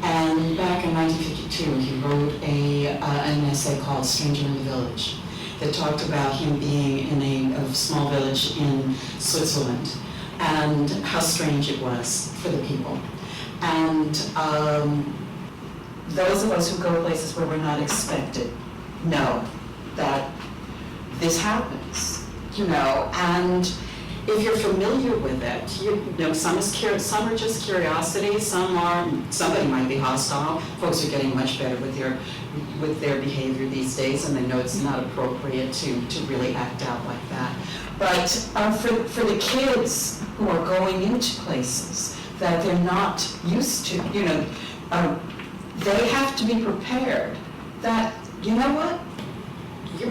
And back in 1952, he wrote an essay called Stranger in the Village that talked about him being in a small village in Switzerland and how strange it was for the people. And those of us who go places where we're not expected know that this happens, you know, and if you're familiar with it, you know, some are just curiosity, somebody might be hostile. Folks are getting much better with their behavior these days, and they know it's not appropriate to really act out like that. But for the kids who are going into places that they're not used to, you know, they have to be prepared that, you know what?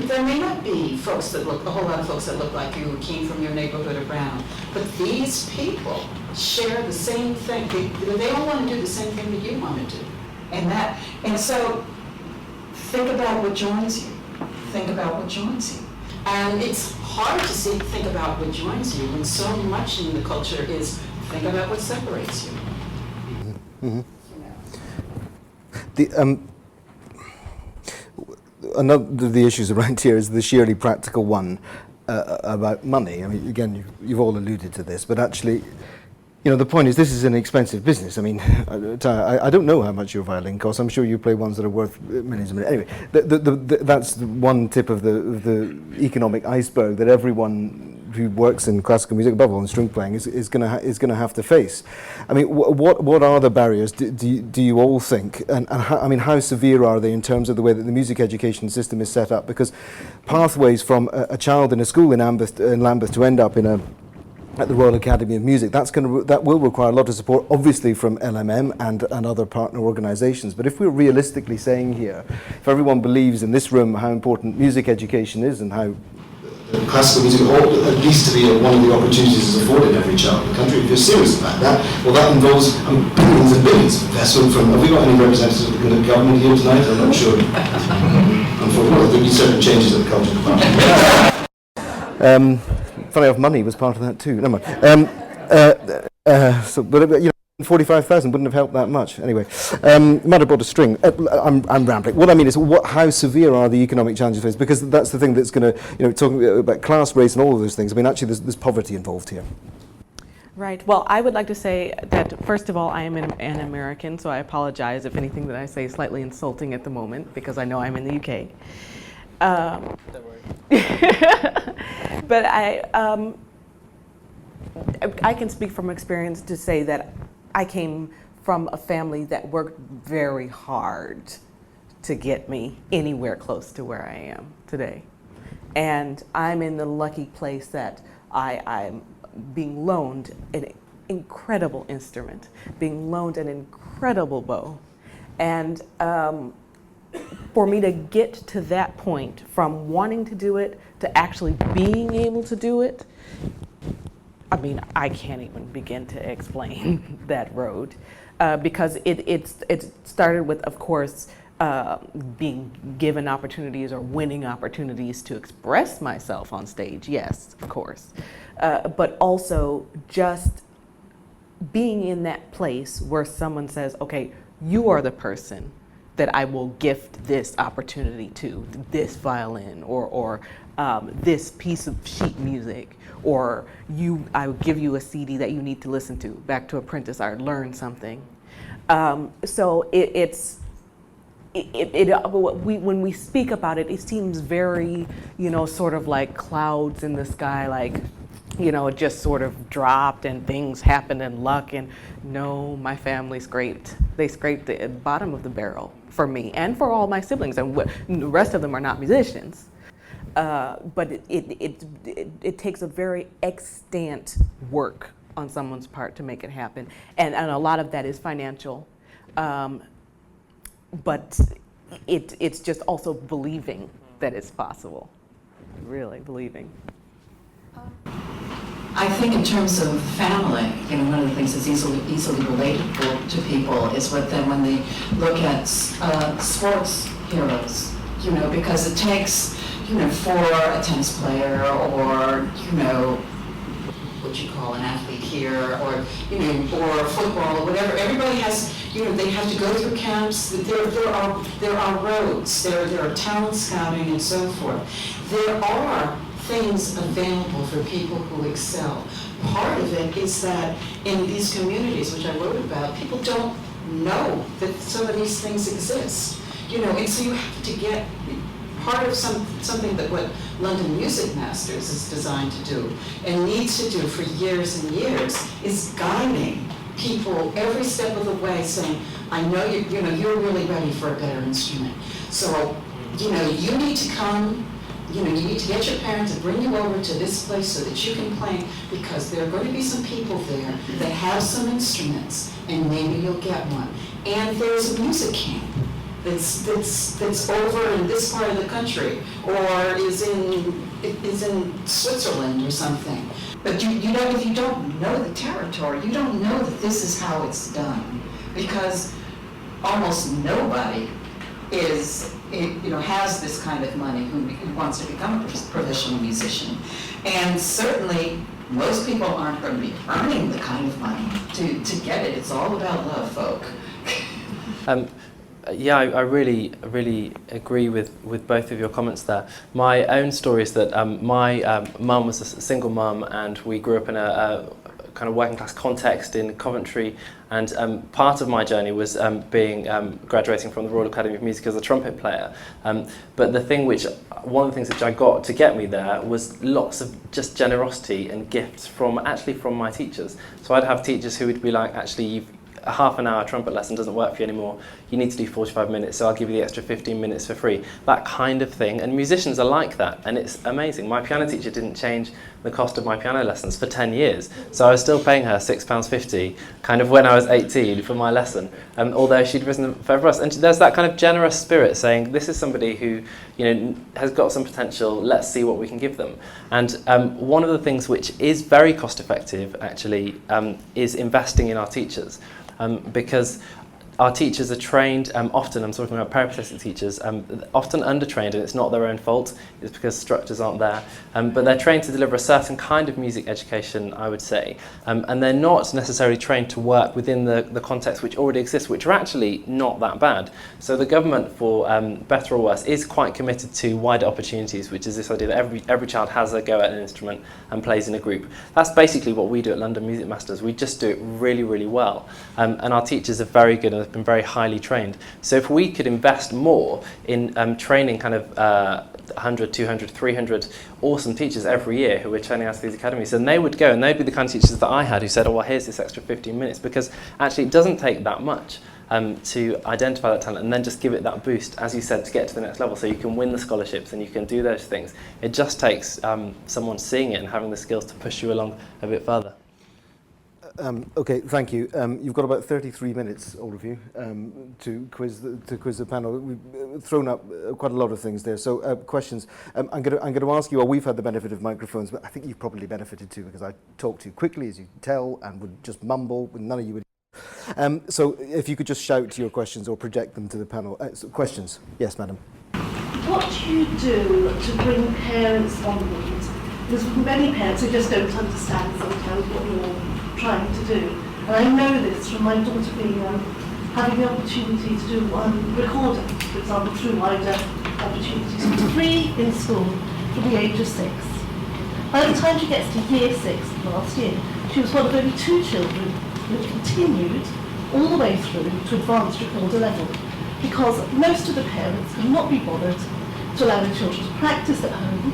There may not be a whole lot of folks that look like you who came from your neighborhood around, but these people share the same thing. They all want to do the same thing that you want to do. And so think about what joins you. Think about what joins you. And it's hard to think about what joins you when so much in the culture is think about what separates you. Mm-hmm. You know? Another of the issues around here is the sheerly practical one about money. I mean, again, you've all alluded to this, but actually, you know, the point is this is an expensive business. I mean, I don't know how much your violin costs. I'm sure you play ones that are worth millions of money. Anyway, that's one tip of the economic iceberg that everyone who works in classical music, above all in string playing, is going to have to face. I mean, what are the barriers? Do you all think, and how severe are they in terms of the way that the music education system is set up? Because pathways from a child in a school in Lambeth to end up at the Royal Academy of Music, that will require a lot of support, obviously from LMM and other partner organisations. But if we're realistically saying here, if everyone believes in this room how important music education is and how classical music ought at least to be one of the opportunities is afforded every child in the country, if you're serious about that, well, that involves billions and billions of investment from. Have we got any representatives of the government here tonight? I'm not sure. Unfortunately, there'll be certain changes at the culture department. Funny enough, money was part of that too. Never mind. But you know, 45,000 wouldn't have helped that much. Anyway, might have brought a string. I'm rambling. What I mean is, how severe are the economic challenges faced? Because that's the thing that's going to, talking about class, race, and all of those things. I mean, actually, there's poverty involved here. Right. Well, I would like to say that, first of all, I am an American, so I apologize if anything that I say is slightly insulting at the moment, because I know I'm in the UK. Don't worry. But I can speak from experience to say that I came from a family that worked very hard to get me anywhere close to where I am today. And I'm in the lucky place that I'm being loaned an incredible instrument, being loaned an incredible bow. And for me to get to that point, from wanting to do it to actually being able to do it, I mean, I can't even begin to explain that road, because it started with, of course, being given opportunities or winning opportunities to express myself on stage, yes, of course, but also just being in that place where someone says, okay, you are the person that I will gift this opportunity to, this violin or this piece of sheet music, or I will give you a CD that you need to listen to. Back to Apprentice, I learned something. So when we speak about it, it seems very, sort of like clouds in the sky, like, it just sort of dropped and things happened and luck. And no, my family they scraped the bottom of the barrel for me and for all my siblings, and the rest of them are not musicians. But it takes a very extant work on someone's part to make it happen. And a lot of that is financial. But it's just also believing that it's possible, really believing. I think in terms of family, one of the things that's easily relatable to people is when they look at sports heroes, because it takes, for a tennis player or, what you call an athlete here, or, or football or whatever, everybody has, they have to go through camps. There are roads, there are talent scouting and so forth. There are things available for people who excel. Part of it is that in these communities, which I wrote about, people don't know that some of these things exist. And so you have to get part of something that what London Music Masters is designed to do and needs to do for years and years is guiding people every step of the way, saying, I know you're really ready for a better instrument. So, you need to come. You need to get your parents to bring you over to this place so that you can play, because there are going to be some people there that have some instruments, and maybe you'll get one. And there's a music camp that's over in this part of the country, or is in Switzerland or something. But if you don't know the territory, you don't know that this is how it's done, because almost nobody has this kind of money who wants to become a professional musician. And certainly, most people aren't going to be earning the kind of money to get it. It's all about love, folk. Yeah, I really agree with both of your comments there. My own story is that my mum was a single mum, and we grew up in a kind of working class context in Coventry, and part of my journey was graduating from the Royal Academy of Music as a trumpet player. But one of the things which I got to get me there was lots of just generosity and gifts from my teachers. So I'd have teachers who would be like, actually, a half an hour trumpet lesson doesn't work for you anymore. You need to do 45 minutes, so I'll give you the extra 15 minutes for free. That kind of thing. And musicians are like that, and it's amazing. My piano teacher didn't change the cost of my piano lessons for 10 years. So I was still paying her £6.50 kind of when I was 18 for my lesson, although she'd risen forever else. And there's that kind of generous spirit saying, this is somebody who has got some potential, let's see what we can give them. And one of the things which is very cost effective, actually, is investing in our teachers. Because our teachers are trained, often, I'm talking about peripatetic teachers, often undertrained, and it's not their own fault, it's because structures aren't there. But they're trained to deliver a certain kind of music education, I would say. And they're not necessarily trained to work within the context which already exists, which are actually not that bad. So the government, for better or worse, is quite committed to wider opportunities, which is this idea that every child has a go at an instrument and plays in a group. That's basically what we do at London Music Masters. We just do it really, really well. And our teachers are very good and have been very highly trained. So if we could invest more in training kind of 100, 200, 300 awesome teachers every year who are turning out of these academies, then they would go, and they'd be the kind of teachers that I had who said, oh, well, here's this extra 15 minutes, because actually it doesn't take that much to identify that talent and then just give it that boost, as you said, to get to the next level so you can win the scholarships and you can do those things. It just takes someone seeing it and having the skills to push you along a bit further. Okay, thank you. You've got about 33 minutes, all of you, to quiz the panel. We've thrown up quite a lot of things there. So questions. I'm going to ask you. Well, we've had the benefit of microphones, but I think you've probably benefited too, because I talk too quickly, as you can tell, and would just mumble. None of you would. So if you could just shout your questions or project them to the panel. So questions? Yes, madam. What do you do to bring parents on board? Because many parents who just don't understand sometimes what you're trying to do. And I know this from my daughter being having the opportunity to do recording, for example, through wider opportunities. She was free in school from the age of 6. By the time she gets to year 6 last year, she was one of only 2 children who continued all the way through to advanced recorder level, because most of the parents could not be bothered to allow their children to practice at home.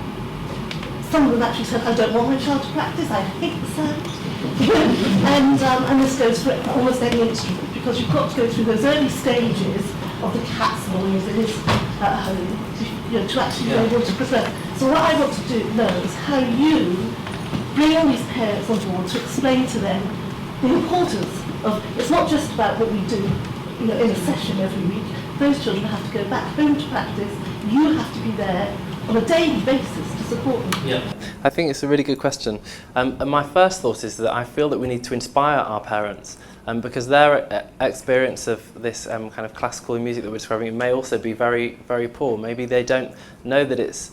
Some of them actually said, I don't want my child to practice, I hate the sound. And this goes for almost any instrument, because you've got to go through those early stages of the cat's noise that is at home to actually be able to preserve. So what I want to know is how you bring all these parents on board to explain to them the importance of, it's not just about what we do in a session every week. Those children have to go back home to practice. You have to be there on a daily basis to support them. Yeah, I think it's a really good question. And my first thought is that I feel that we need to inspire our parents, because their experience of this kind of classical music that we're describing may also be very, very poor. Maybe they don't know that it's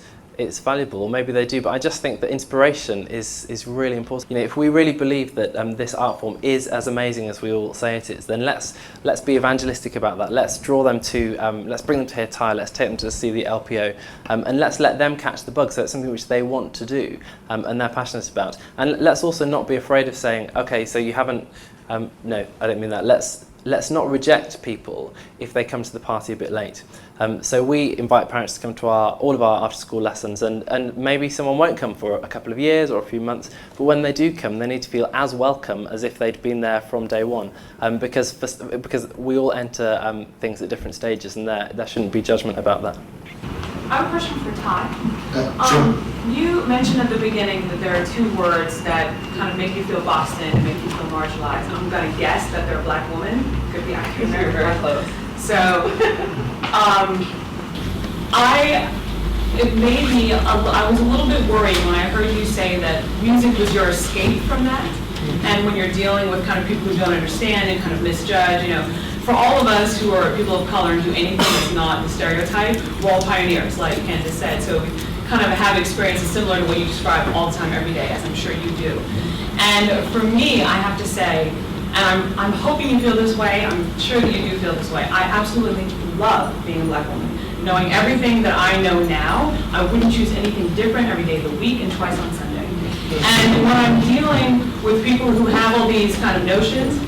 valuable, or maybe they do, but I just think that inspiration is really important. You know, if we really believe that this art form is as amazing as we all say it is, then let's be evangelistic about that. Let's draw them to, let's bring them to hear Thai, let's take them to see the LPO, and let's let them catch the bug, so it's something which they want to do and they're passionate about. And let's also not be afraid of saying, okay, so you haven't, no, I don't mean that. Let's not reject people if they come to the party a bit late. So we invite parents to come to all of our after-school lessons, and maybe someone won't come for a couple of years or a few months, but when they do come, they need to feel as welcome as if they'd been there from day one, because we all enter things at different stages, and there shouldn't be judgment about that. I have a question for Ty. Sure. You mentioned at the beginning that there are 2 words that kind of make you feel boxed in and make you feel marginalized. I'm going to guess that they're a black woman. Could be African American. Very close. So, it made me, I was a little bit worried when I heard you say that music was your escape from that. And when you're dealing with kind of people who don't understand and kind of misjudge, you know, for all of us who are people of color and do anything that's not the stereotype, we're all pioneers, like Candace said. So we kind of have experiences similar to what you describe all the time, every day, as I'm sure you do. And for me, I have to say, and I'm hoping you feel this way, I'm sure that you do feel this way, I absolutely love being a black woman. Knowing everything that I know now, I wouldn't choose anything different every day of the week and twice on Sunday. And when I'm dealing with people who have all these kind of notions,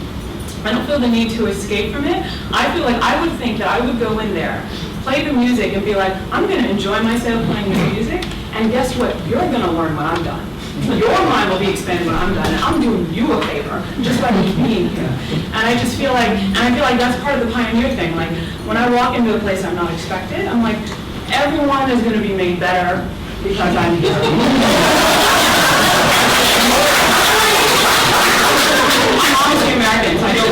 I don't feel the need to escape from it. I feel like I would think that I would go in there, play the music, and be like, I'm going to enjoy myself playing this music, and guess what? You're going to learn when I'm done. Your mind will be expanded when I'm done, and I'm doing you a favor just by me being here. And I just feel like, that's part of the pioneer thing. Like, when I walk into a place I'm not expected, I'm like, everyone is going to be made better because I'm here. I'm honestly American, so I don't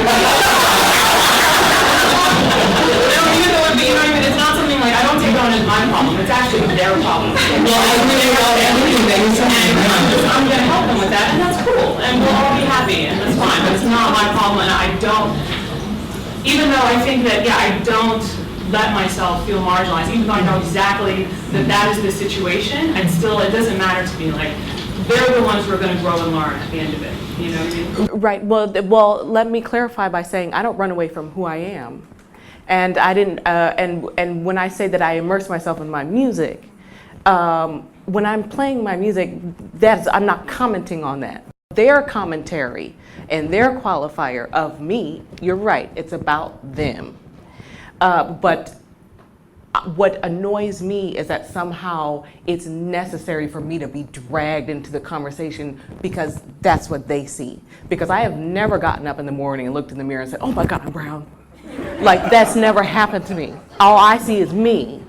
even though it would be, it's not something like, I don't take it on as my problem, it's actually their problem. Well, I really love everything that you're saying. I'm going to help them with that, and that's cool, and we'll all be happy, and that's fine, but it's not my problem, and I don't, even though I think that, yeah, I don't let myself feel marginalized, even though I know exactly that that is the situation, and still it doesn't matter to me. Like, they're the ones who are going to grow and learn at the end of it. You know what I mean? Right. Well, let me clarify by saying I don't run away from who I am, and I didn't. And when I say that I immerse myself in my music, when I'm playing my music, I'm not commenting on that. Their commentary and their qualifier of me, you're right. It's about them. But what annoys me is that somehow it's necessary for me to be dragged into the conversation because that's what they see. Because I have never gotten up in the morning and looked in the mirror and said, oh my God, I'm brown. Like, that's never happened to me. All I see is me.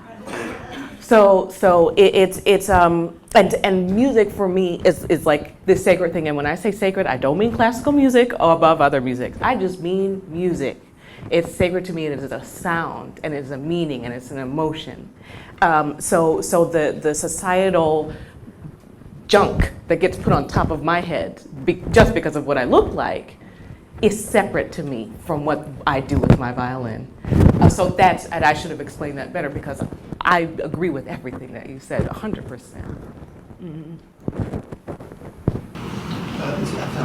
So and music for me is like this sacred thing. And when I say sacred, I don't mean classical music or above other music. I just mean music. It's sacred to me, and it is a sound, and it is a meaning, and it's an emotion. So the societal junk that gets put on top of my head just because of what I look like is separate to me from what I do with my violin. So that's, and I should have explained that better because I agree with everything that you said, 100%. Mm-hmm. Let's have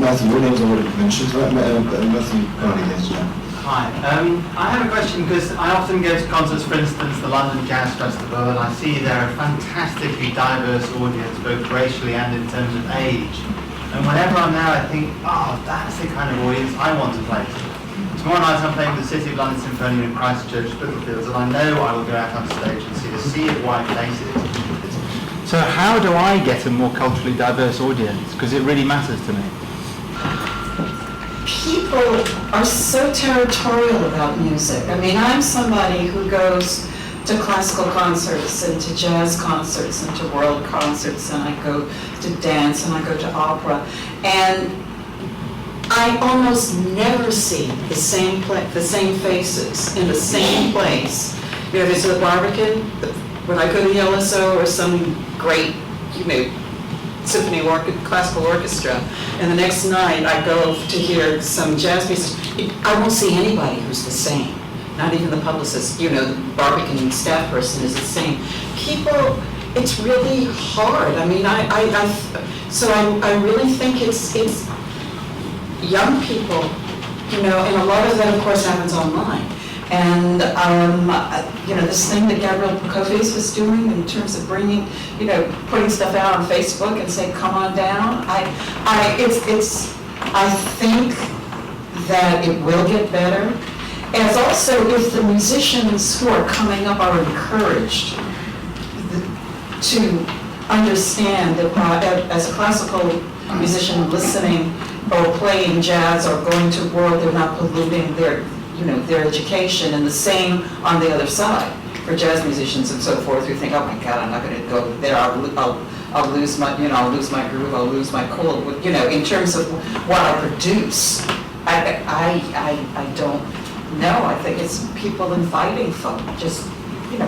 Matthew. Your name's already mentioned, right? Matthew Carney, ladies and gentlemen. Hi. I have a question because I often go to concerts, for instance, the London Jazz Festival, and I see there a fantastically diverse audience, both racially and in terms of age. And whenever I'm there, I think, oh, that's the kind of audience I want to play to. Tomorrow night I'm playing the City of London Symphony in Christchurch, Spitalfields, and I know I will go out on stage and see a sea of white faces. So how do I get a more culturally diverse audience? Because it really matters to me. People are so territorial about music. I mean, I'm somebody who goes to classical concerts and to jazz concerts and to world concerts, and I go to dance and I go to opera, and I almost never see the same faces in the same place. You know, there's the Barbican, when I go to the LSO or some great, symphony classical orchestra, and the next night I go to hear some jazz pieces, I won't see anybody who's the same. Not even the publicist, the Barbican staff person is the same. People, it's really hard. I mean, I really think it's young people, and a lot of that, of course, happens online. And, this thing that Gabrielle Prokofiev was doing in terms of bringing, putting stuff out on Facebook and saying, come on down. I think that it will get better. As also, if the musicians who are coming up are encouraged to understand that as a classical musician listening or playing jazz or going to world, they're not polluting their education, and the same on the other side for jazz musicians and so forth who think, oh my God, I'm not going to go there. I'll lose my, I'll lose my groove. I'll lose my cool. In terms of what I produce, I don't know. I think it's people inviting folk. Just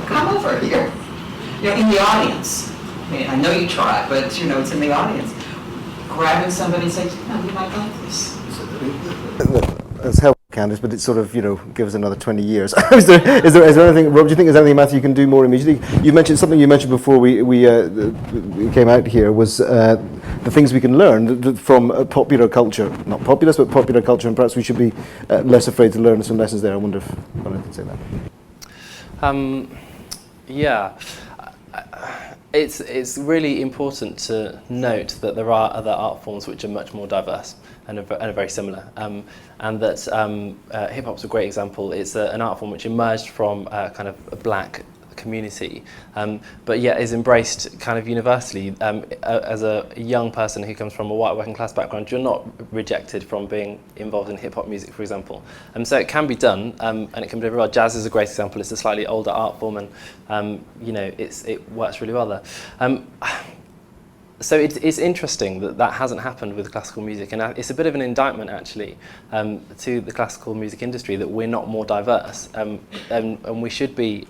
come over here. In the audience. I mean, I know you try, but it's in the audience. Grabbing somebody and saying, you might like this. That's helpful, Candace, but it sort of, gives another 20 years. is there anything, Rob, do you think there's anything, Matthew, you can do more immediately? You mentioned something before we came out here was the things we can learn from popular culture, not populist, but popular culture, and perhaps we should be less afraid to learn some lessons there. I wonder if I can say that. Yeah. It's really important to note that there are other art forms which are much more diverse and are very similar, and that hip hop's a great example. It's an art form which emerged from kind of a black community, but yet is embraced kind of universally. As a young person who comes from a white working class background, you're not rejected from being involved in hip hop music, for example. So it can be done, and it can be very well. Jazz is a great example. It's a slightly older art form, and it works really well there. So it's interesting that hasn't happened with classical music, and it's a bit of an indictment actually to the classical music industry that we're not more diverse, and we should be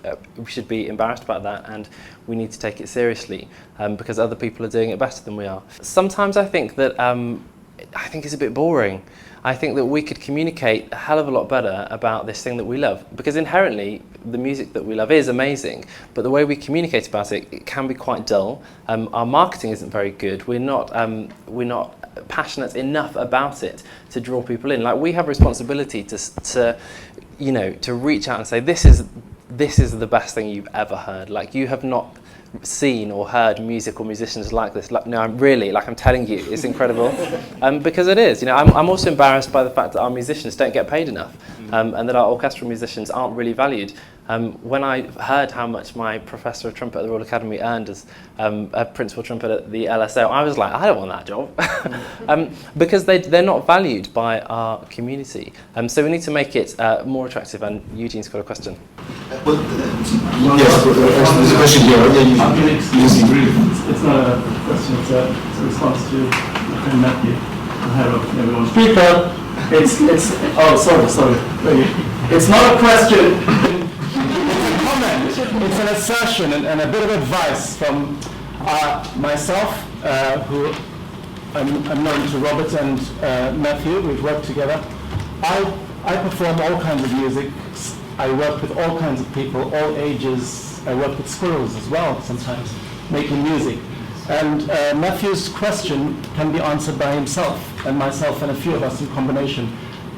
embarrassed about that, and we need to take it seriously because other people are doing it better than we are. Sometimes I think that I think it's a bit boring. I think that we could communicate a hell of a lot better about this thing that we love, because inherently the music that we love is amazing, but the way we communicate about it, it can be quite dull. Our marketing isn't very good. We're not passionate enough about it to draw people in. Like, we have a responsibility to reach out and say, this is the best thing you've ever heard. Like, you have not seen or heard music or musicians like this. Like, no, I'm telling you, it's incredible. Because it is. I'm also embarrassed by the fact that our musicians don't get paid enough, and that our orchestral musicians aren't really valued. When I heard how much my professor of trumpet at the Royal Academy earned as a principal trumpet at the LSO, I was like, I don't want that job. Because they're not valued by our community. So we need to make it more attractive, and Eugene's got a question. Yes, there's a question here. It's not a question, it's a response to my friend Matthew. I hope everyone speak up. Sorry. It's not a question. It's an assertion and a bit of advice from myself, who I'm known to Robert and Matthew. We've worked together. I perform all kinds of music. I work with all kinds of people, all ages. I work with squirrels as well sometimes, making music. And Matthew's question can be answered by himself and myself and a few of us in combination.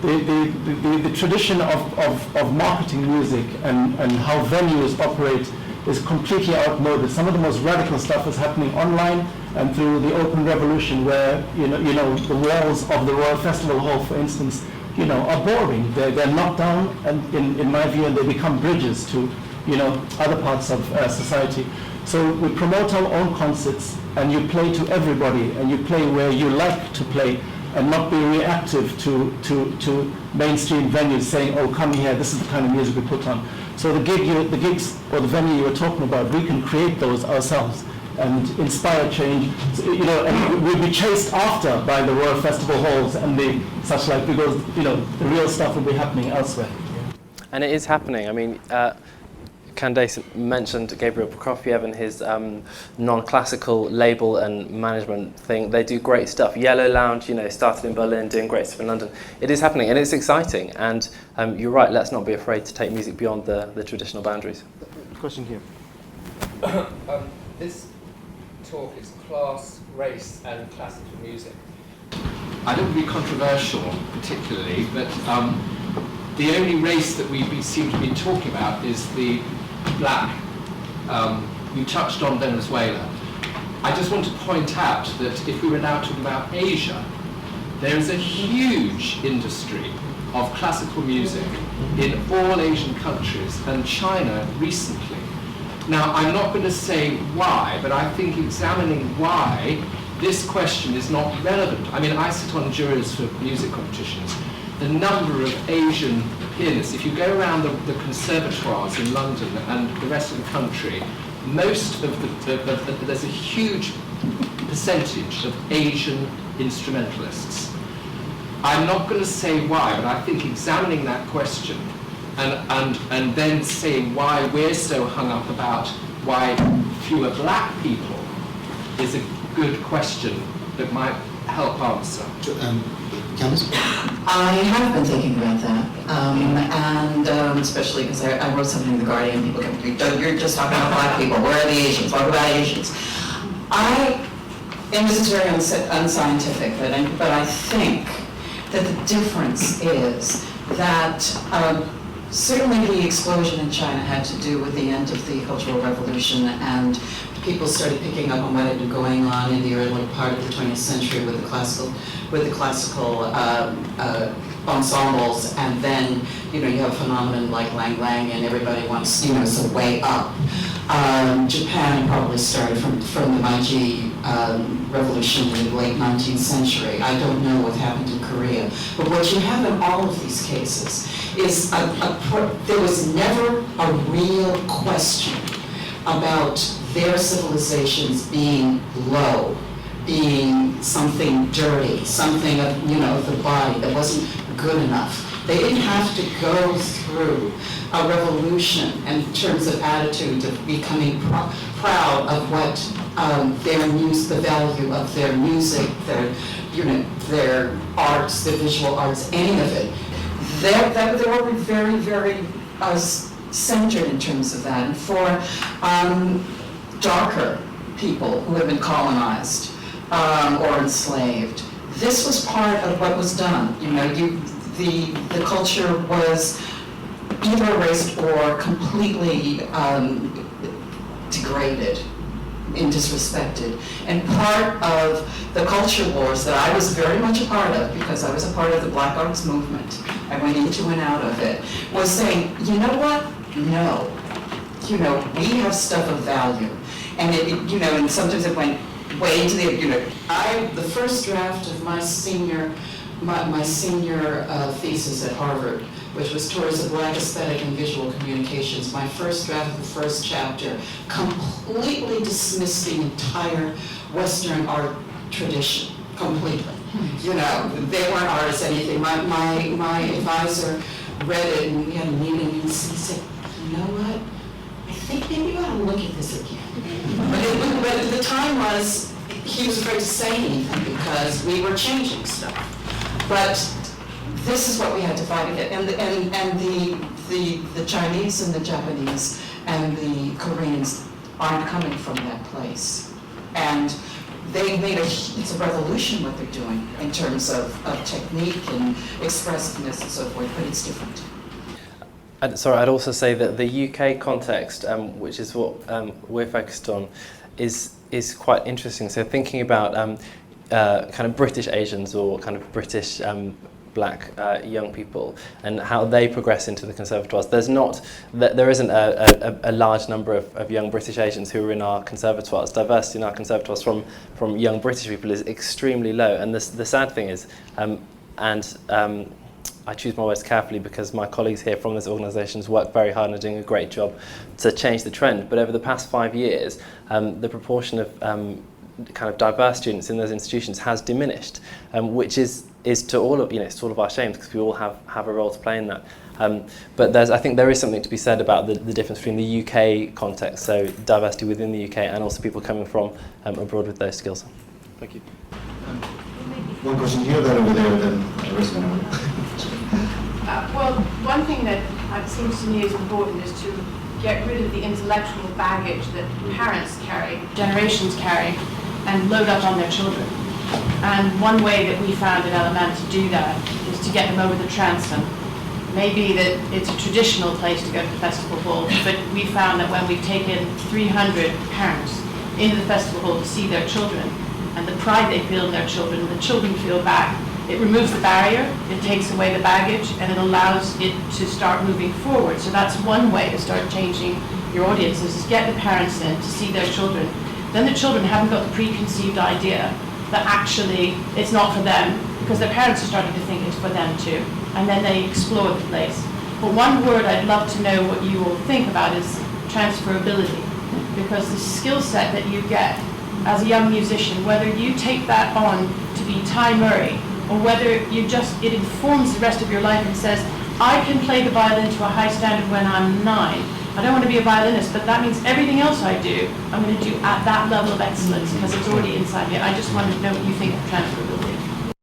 The tradition of marketing music and how venues operate is completely outmoded. Some of the most radical stuff is happening online and through the open revolution, where the walls of the Royal Festival Hall, for instance, are boring. They're knocked down, and in my view, and they become bridges to other parts of society. So we promote our own concerts, and you play to everybody, and you play where you like to play, and not be reactive to mainstream venues saying, oh, come here, this is the kind of music we put on. So the gigs or the venue you were talking about, we can create those ourselves and inspire change. And we'll be chased after by the Royal Festival Halls and the such like, because the real stuff will be happening elsewhere. And it is happening. I mean, Candace mentioned Gabriel Prokofiev and his non-classical label and management thing. They do great stuff. Yellow Lounge, started in Berlin, doing great stuff in London. It is happening, and it's exciting. And you're right, let's not be afraid to take music beyond the traditional boundaries. Question here. This talk is class, race, and classical music. I don't want to be controversial particularly, but the only race that we seem to be talking about is the black. You touched on Venezuela. I just want to point out that if we were now talking about Asia, there is a huge industry of classical music in all Asian countries, and China recently. Now, I'm not going to say why, but I think examining why this question is not relevant. I mean, I sit on juries for music competitions. The number of Asian pianists, if you go around the conservatoires in London and the rest of the country, most of there's a huge percentage of Asian instrumentalists. I'm not going to say why, but I think examining that question and then saying why we're so hung up about why fewer black people is a good question that might help answer. Candace? I have been thinking about that, and especially because I wrote something in The Guardian. People kept, you're just talking about black people. Where are the Asians? Talk about Asians. And this is very unscientific, but I think that the difference is that certainly the explosion in China had to do with the end of the Cultural Revolution, and people started picking up on what had been going on in the early part of the 20th century with the classical ensembles, and then you have a phenomenon like Lang Lang, and everybody wants it's a way up. Japan probably started from the Meiji Revolution in the late 19th century. I don't know what happened in Korea, but what you have in all of these cases is there was never a real question about their civilizations being low, being something dirty, something of the body that wasn't good enough. They didn't have to go through a revolution in terms of attitude of becoming proud of what the value of their music, their arts, their visual arts, any of it. They were very, very centered in terms of that. And for darker people who have been colonized or enslaved, this was part of what was done. The culture was either erased or completely degraded and disrespected. And part of the culture wars that I was very much a part of, because I was a part of the Black Arts movement, I went into and out of it, was saying, you know what? No. We have stuff of value. And and sometimes it went way to the first draft of my senior thesis at Harvard, which was towards the Black aesthetic and visual communications. My first draft of the first chapter completely dismissed the entire Western art tradition, completely. They weren't artists, anything. My advisor read it, and we had a meeting, and he said, you know what? I think maybe you ought to look at this again. But the time was, he was afraid to say anything because we were changing stuff. But this is what we had to fight against. And the Chinese and the Japanese and the Koreans aren't coming from that place. And they made it's a revolution what they're doing in terms of technique and expressiveness and so forth, but it's different. I'd also say that the UK context, which is what we're focused on, is quite interesting. So thinking about kind of British Asians or kind of British Black young people and how they progress into the conservatoires. There isn't a large number of young British Asians who are in our conservatoires. Diversity in our conservatoires from young British people is extremely low. And the sad thing is, I choose my words carefully because my colleagues here from those organisations work very hard and are doing a great job to change the trend. But over the past 5 years, the proportion of kind of diverse students in those institutions has diminished, which is to all of it's to all of our shames because we all have a role to play in that. But I think there is something to be said about the difference between the UK context, so diversity within the UK, and also people coming from abroad with those skills. Thank you. One question here, then over there, then Elizabeth. Well, one thing that seems to me is important is to get rid of the intellectual baggage that parents carry, generations carry, and load up on their children. And one way that we found at LMM to do that is to get them over the transom. Maybe that it's a traditional place to go to the festival hall, but we found that when we've taken 300 parents into the festival hall to see their children, and the pride they feel in their children, and the children feel back, it removes the barrier, it takes away the baggage, and it allows it to start moving forward. So that's one way to start changing your audiences, is get the parents in to see their children. Then the children haven't got the preconceived idea that actually it's not for them, because their parents are starting to think it's for them too, and then they explore the place. But one word I'd love to know what you all think about is transferability, because the skill set that you get as a young musician, whether you take that on to be Ty Murray, or whether it informs the rest of your life and says, I can play the violin to a high standard when I'm 9. I don't want to be a violinist, but that means everything else I do, I'm going to do at that level of excellence because it's already inside me. I just wanted to know what you think of transferability.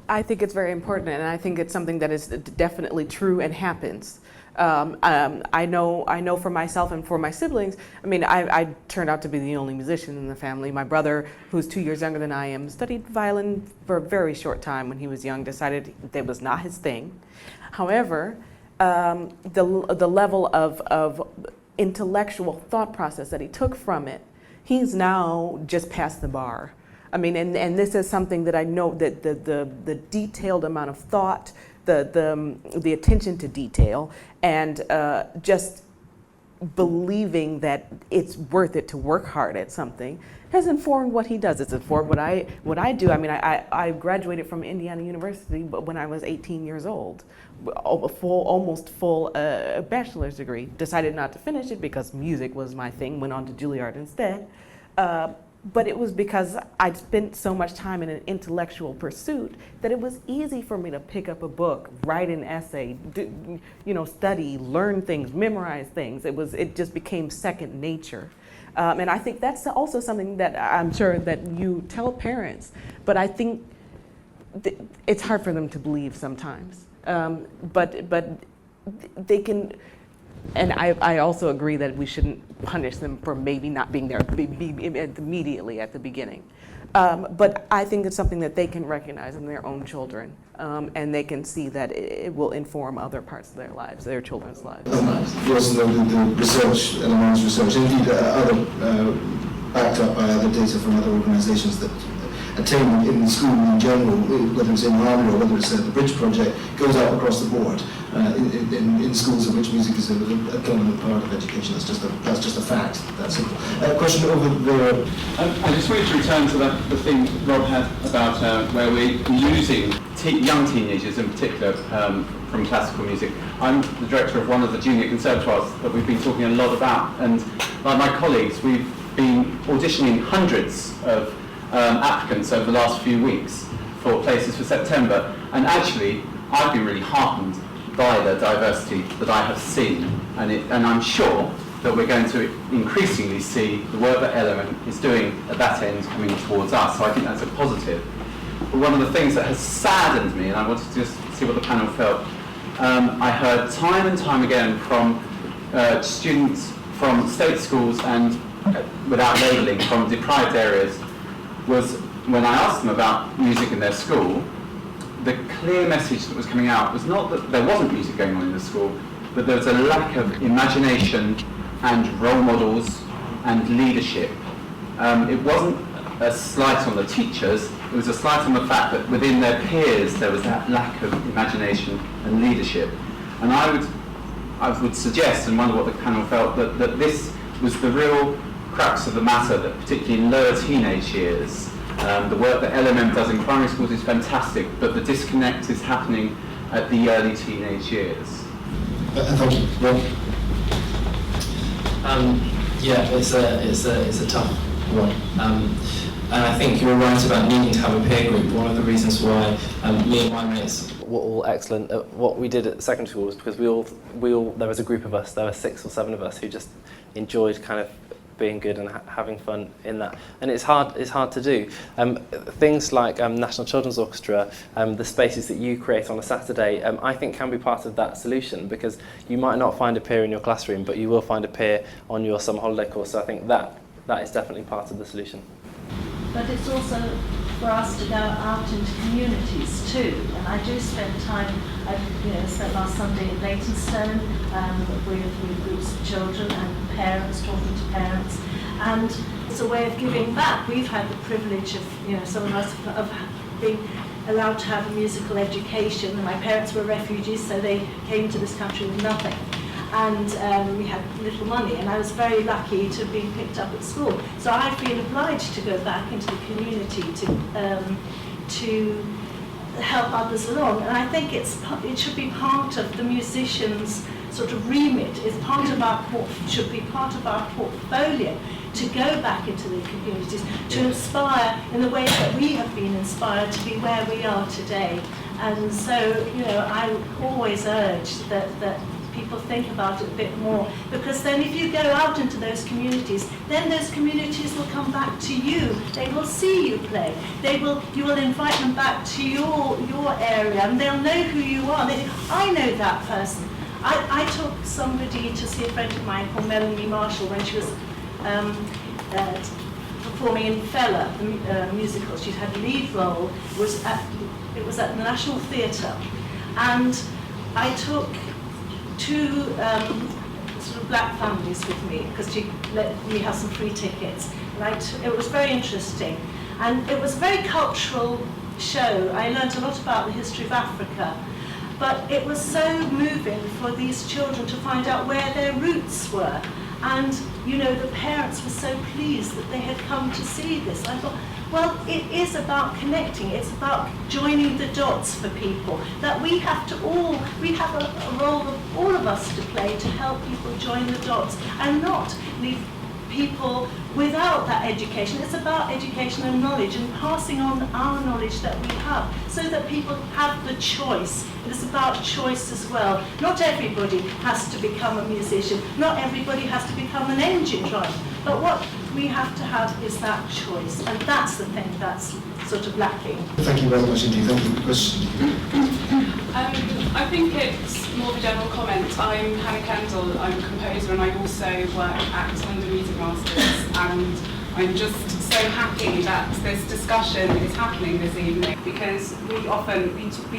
I think it's very important, and I think it's something that is definitely true and happens. I know for myself and for my siblings, I turned out to be the only musician in the family. My brother, who's 2 years younger than I am, studied violin for a very short time when he was young, decided that was not his thing. However, the level of intellectual thought process that he took from it, he's now just past the bar. And this is something that I know that the detailed amount of thought, the attention to detail, and just believing that it's worth it to work hard at something has informed what he does. It's informed what I do. I graduated from Indiana University when I was 18 years old, almost full bachelor's degree. Decided not to finish it because music was my thing. Went on to Juilliard instead. But it was because I'd spent so much time in an intellectual pursuit that it was easy for me to pick up a book, write an essay, study, learn things, memorize things. It just became second nature. And I think that's also something that I'm sure that you tell parents, but I think it's hard for them to believe sometimes. But they can, and I also agree that we shouldn't punish them for maybe not being there immediately at the beginning. But I think it's something that they can recognize in their own children, and they can see that it will inform other parts of their lives, their children's lives. You also know the research, LMM's research, indeed other backed up by other data from other organisations, that attainment in the school in general, whether it's in Harvard or whether it's the Bridge Project, goes out across the board in schools in which music is a dominant part of education. That's just a fact. That's simple. Question over there. I just wanted to return to the thing Rob had about where we're losing young teenagers in particular from classical music. I'm the director of one of the junior conservatoires that we've been talking a lot about, and like my colleagues, we've been auditioning hundreds of applicants over the last few weeks for places for September, and actually I've been really heartened by the diversity that I have seen, and I'm sure that we're going to increasingly see the work that LMM is doing at that end coming towards us, so I think that's a positive. But one of the things that has saddened me, and I wanted to just see what the panel felt, I heard time and time again from students from state schools and, without labelling, from deprived areas, was when I asked them about music in their school, the clear message that was coming out was not that there wasn't music going on in the school, but there was a lack of imagination and role models and leadership. It wasn't a slight on the teachers, it was a slight on the fact that within their peers there was that lack of imagination and leadership. And I would suggest and wonder what the panel felt, that this was the real crux of the matter, that particularly in lower teenage years, the work that LMM does in primary schools is fantastic, but the disconnect is happening at the early teenage years. Thank you. Rob? Yeah, it's a tough one. And I think you're right about needing to have a peer group. One of the reasons why me and my mates were all excellent at what we did at secondary school was because we all there was a group of us, there were 6 or 7 of us who just enjoyed kind of being good and having fun in that, and it's hard to do. Things like National Children's Orchestra, the spaces that you create on a Saturday, I think can be part of that solution, because you might not find a peer in your classroom, but you will find a peer on your summer holiday course. So I think that is definitely part of the solution. But it's also for us to go out into communities too. And I do spend time, I spent last Sunday in Leytonstone with groups of children and parents, talking to parents. And it's a way of giving back. We've had the privilege of, some of us, of being allowed to have a musical education. My parents were refugees, so they came to this country with nothing. And we had little money, and I was very lucky to be picked up at school. So I feel obliged to go back into the community to help others along. And I think it should be part of the musician's sort of remit. It's part of should be part of our portfolio to go back into the communities, to inspire in the way that we have been inspired to be where we are today. And so, I always urge that people think about it a bit more, because then if you go out into those communities, then those communities will come back to you. They will see you play. You will invite them back to your area, and they'll know who you are. I know that person. I took somebody to see a friend of mine called Melanie Marshall when she was performing in Fella, the musical. She had a lead role. It was at the National Theatre, and I took 2 sort of black families with me, because she let me have some free tickets. And it was very interesting. And it was a very cultural show. I learned a lot about the history of Africa. But it was so moving for these children to find out where their roots were. And, the parents were so pleased that they had come to see this. I thought, well, it is about connecting. It's about joining the dots for people. That we have a role of all of us to play to help people join the dots and not leave people without that education. It's about education and knowledge, and passing on our knowledge that we have, so that people have the choice. It is about choice as well. Not everybody has to become a musician. Not everybody has to become an engine driver. But what we have to have is that choice, and that's the thing that's sort of lacking. Thank you very much indeed. Thank you. Question. I think it's more of a general comment. I'm Hannah Kendall, I'm a composer, and I also work at London Music Masters, and I'm just so happy that this discussion is happening this evening, because we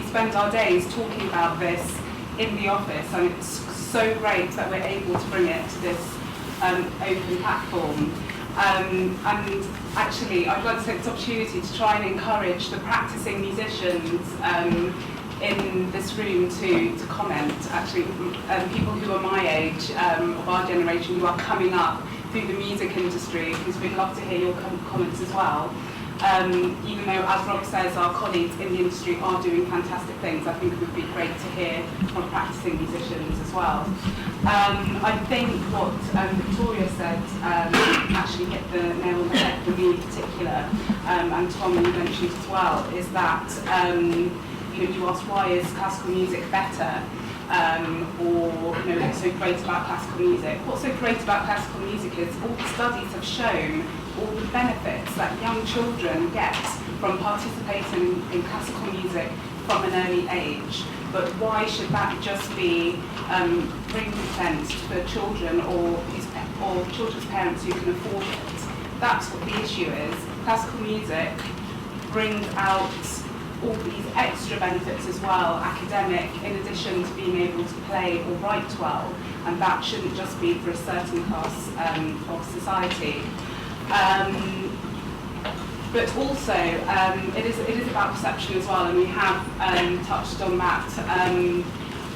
spend our days talking about this in the office, and it's so great that we're able to bring it to this open platform. And actually, I'd like to take this opportunity to try and encourage the practicing musicians in this room to comment. Actually, people who are my age, of our generation, who are coming up through the music industry, because we'd love to hear your comments as well. Even though, as Rob says, our colleagues in the industry are doing fantastic things, I think it would be great to hear from practicing musicians as well. I think what Victoria said actually hit the nail on the head for me in particular, and Tom, you mentioned as well, is that you asked why is classical music better, or what's so great about classical music. What's so great about classical music is all the studies have shown all the benefits that young children get from participating in classical music from an early age. But why should that just be ring-fenced for children or children's parents who can afford it? That's what the issue is. Classical music brings out all these extra benefits as well, academic, in addition to being able to play or write well, and that shouldn't just be for a certain class of society. But also, it is about perception as well, and we have touched on that.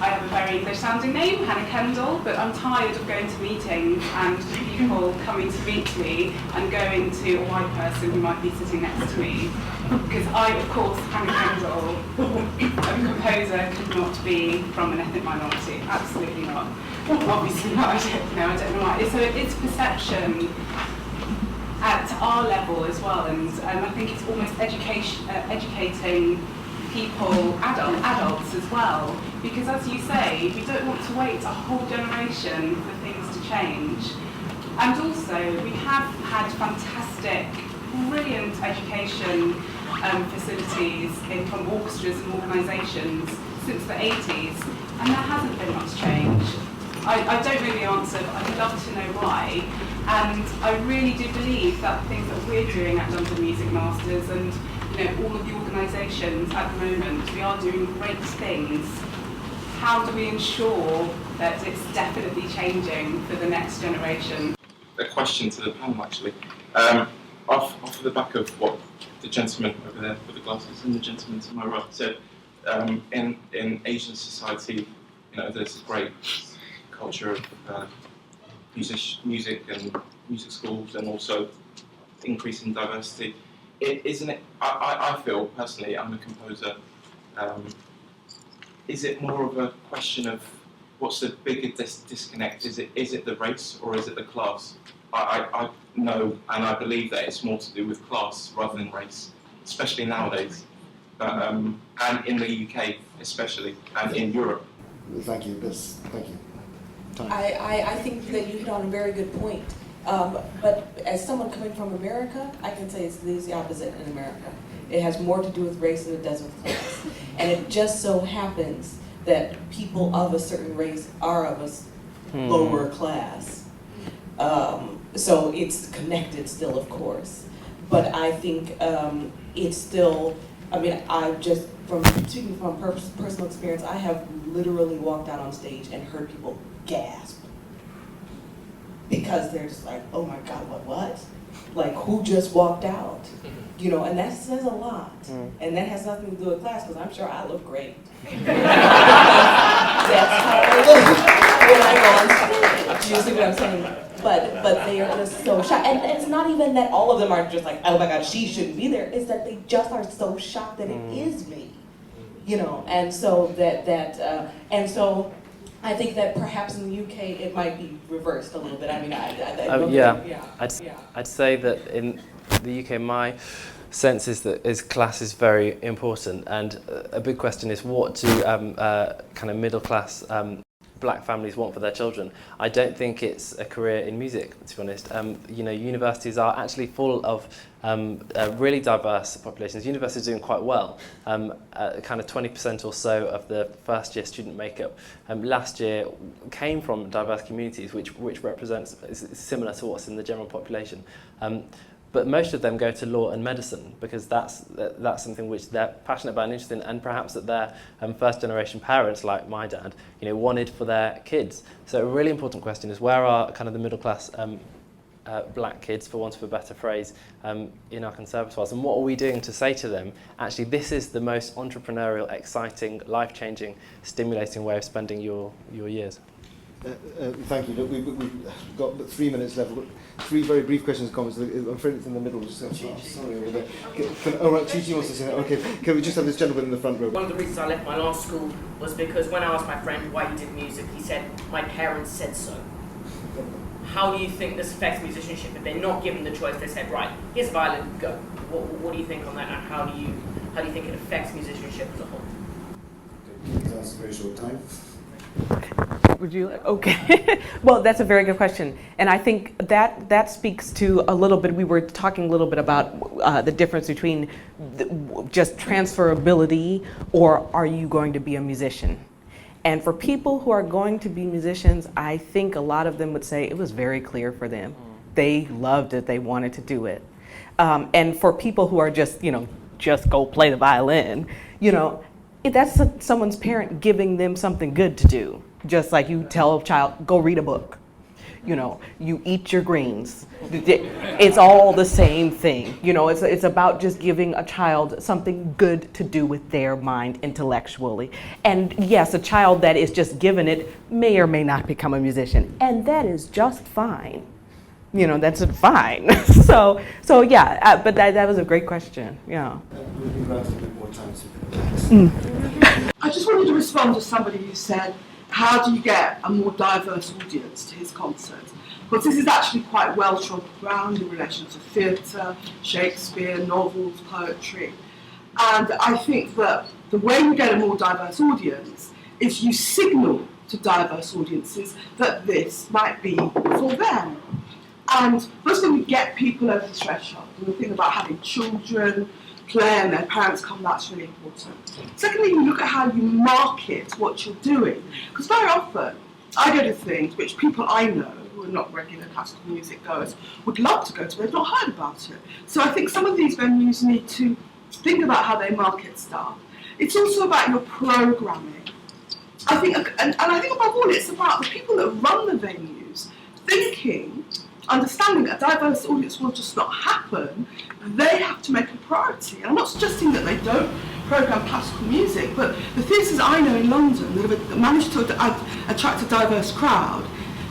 I have a very English-sounding name, Hannah Kendall, but I'm tired of going to meetings and people coming to meet me and going to a white person who might be sitting next to me. Because I, of course, Hannah Kendall, a composer, could not be from an ethnic minority. Absolutely not. Obviously not. I don't know why. So it's perception at our level as well, and I think it's almost educating people, adults as well, because as you say, we don't want to wait a whole generation for things to change. And also, we have had fantastic, brilliant education facilities from orchestras and organisations since the 80s, and there hasn't been much change. I don't know the answer, but I'd love to know why. And I really do believe that the things that we're doing at London Music Masters and all of the organisations at the moment, we are doing great things. How do we ensure that it's definitely changing for the next generation? A question to the panel, actually. Off the back of what the gentleman over there with the glasses and the gentleman to my right said, in Asian society, there's a great culture of music and music schools, and also increasing diversity. Isn't it? I feel personally, I'm a composer. Is it more of a question of what's the bigger disconnect? Is it the race or is it the class? I know and I believe that it's more to do with class rather than race, especially nowadays, and in the UK especially, and in Europe. Thank you. Thank you. I think that you hit on a very good point. But as someone coming from America, I can say it's the opposite in America. It has more to do with race than it does with class. And it just so happens that people of a certain race are of a lower class. So it's connected still, of course. But I think it's still, speaking from personal experience, I have literally walked out on stage and heard people gasp. Because they're just like, oh my God, what? Like, who just walked out? And that says a lot. And that has nothing to do with class, because I'm sure I look great. That's how I look when I go on stage. You see what I'm saying? But they are just so shocked. And it's not even that all of them are just like, oh my God, she shouldn't be there. It's that they just are so shocked that it is me. And so and so I think that perhaps in the UK it might be reversed a little bit. I'd say that in the UK, my sense is that class is very important, and a big question is what do kind of middle class black families want for their children. I don't think it's a career in music, to be honest. You know, universities are actually full of really diverse populations. Universities are doing quite well. Kind of 20% or so of the first year student makeup last year came from diverse communities, which represents is similar to what's in the general population. But most of them go to law and medicine because that's something which they're passionate about and interested in, and perhaps that their first generation parents, like my dad, you know, wanted for their kids. So a really important question is, where are kind of the middle class black kids, for want of a better phrase, in our conservatoires, and what are we doing to say to them, actually, this is the most entrepreneurial, exciting, life-changing, stimulating way of spending your years? Thank you. Look, we've got 3 minutes left. We've got 3 very brief questions and comments. I'm afraid it's in the middle. Sorry over there. Right, Chichi wants to say that. Okay, can we just have this gentleman in the front row? One of the reasons I left my last school was because when I asked my friend why he did music, he said, my parents said so. How do you think this affects musicianship? If they're not given the choice, they said, right, here's a violin, go. What do you think on that? And how do you think it affects musicianship as a whole? That's a very short time. Would you like? Okay. Well, that's a very good question. And I think that speaks to a little bit, we were talking a little bit about the difference between just transferability or are you going to be a musician? And for people who are going to be musicians, I think a lot of them would say it was very clear for them. They loved it, they wanted to do it. And for people who are just, you know, just go play the violin, you know, that's someone's parent giving them something good to do. Just like you tell a child, go read a book. You know, you eat your greens. It's all the same thing. You know, it's about just giving a child something good to do with their mind intellectually. And yes, a child that is just given it may or may not become a musician. And that is just fine. You know, that's fine. So yeah, but that was a great question. Yeah. I just wanted to respond to somebody who said, how do you get a more diverse audience to his concerts? Because this is actually quite well-trodden ground in relation to theatre, Shakespeare, novels, poetry. And I think that the way you get a more diverse audience is you signal to diverse audiences that this might be for them. And first when we get people over the threshold, and the thing about having children play and their parents come, that's really important. Secondly, you look at how you market what you're doing. Because very often, I go to things which people I know, who are not regular classical music goers, would love to go to, they've not heard about it. So I think some of these venues need to think about how they market stuff. It's also about your programming. I think, and I think above all, it's about the people that run the venues thinking, understanding that a diverse audience will just not happen. They have to make a priority. And I'm not suggesting that they don't program classical music, but the theatres I know in London that have managed to attract a diverse crowd,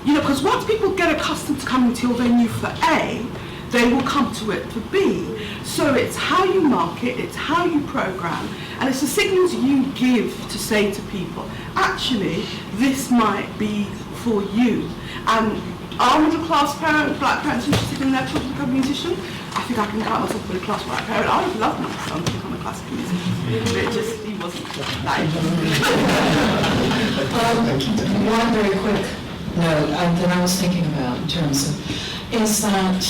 you know, because once people get accustomed to coming to your venue for A, they will come to it for B. So it's how you market, it's how you program, and it's the signals you give to say to people, actually, this might be for you. And are middle class parents, black parents interested in their children to become a musician? I think I can count myself a middle class black parent. I would love my son to become a classical musician. But he wasn't that interested. One very quick note that I was thinking about in terms of is that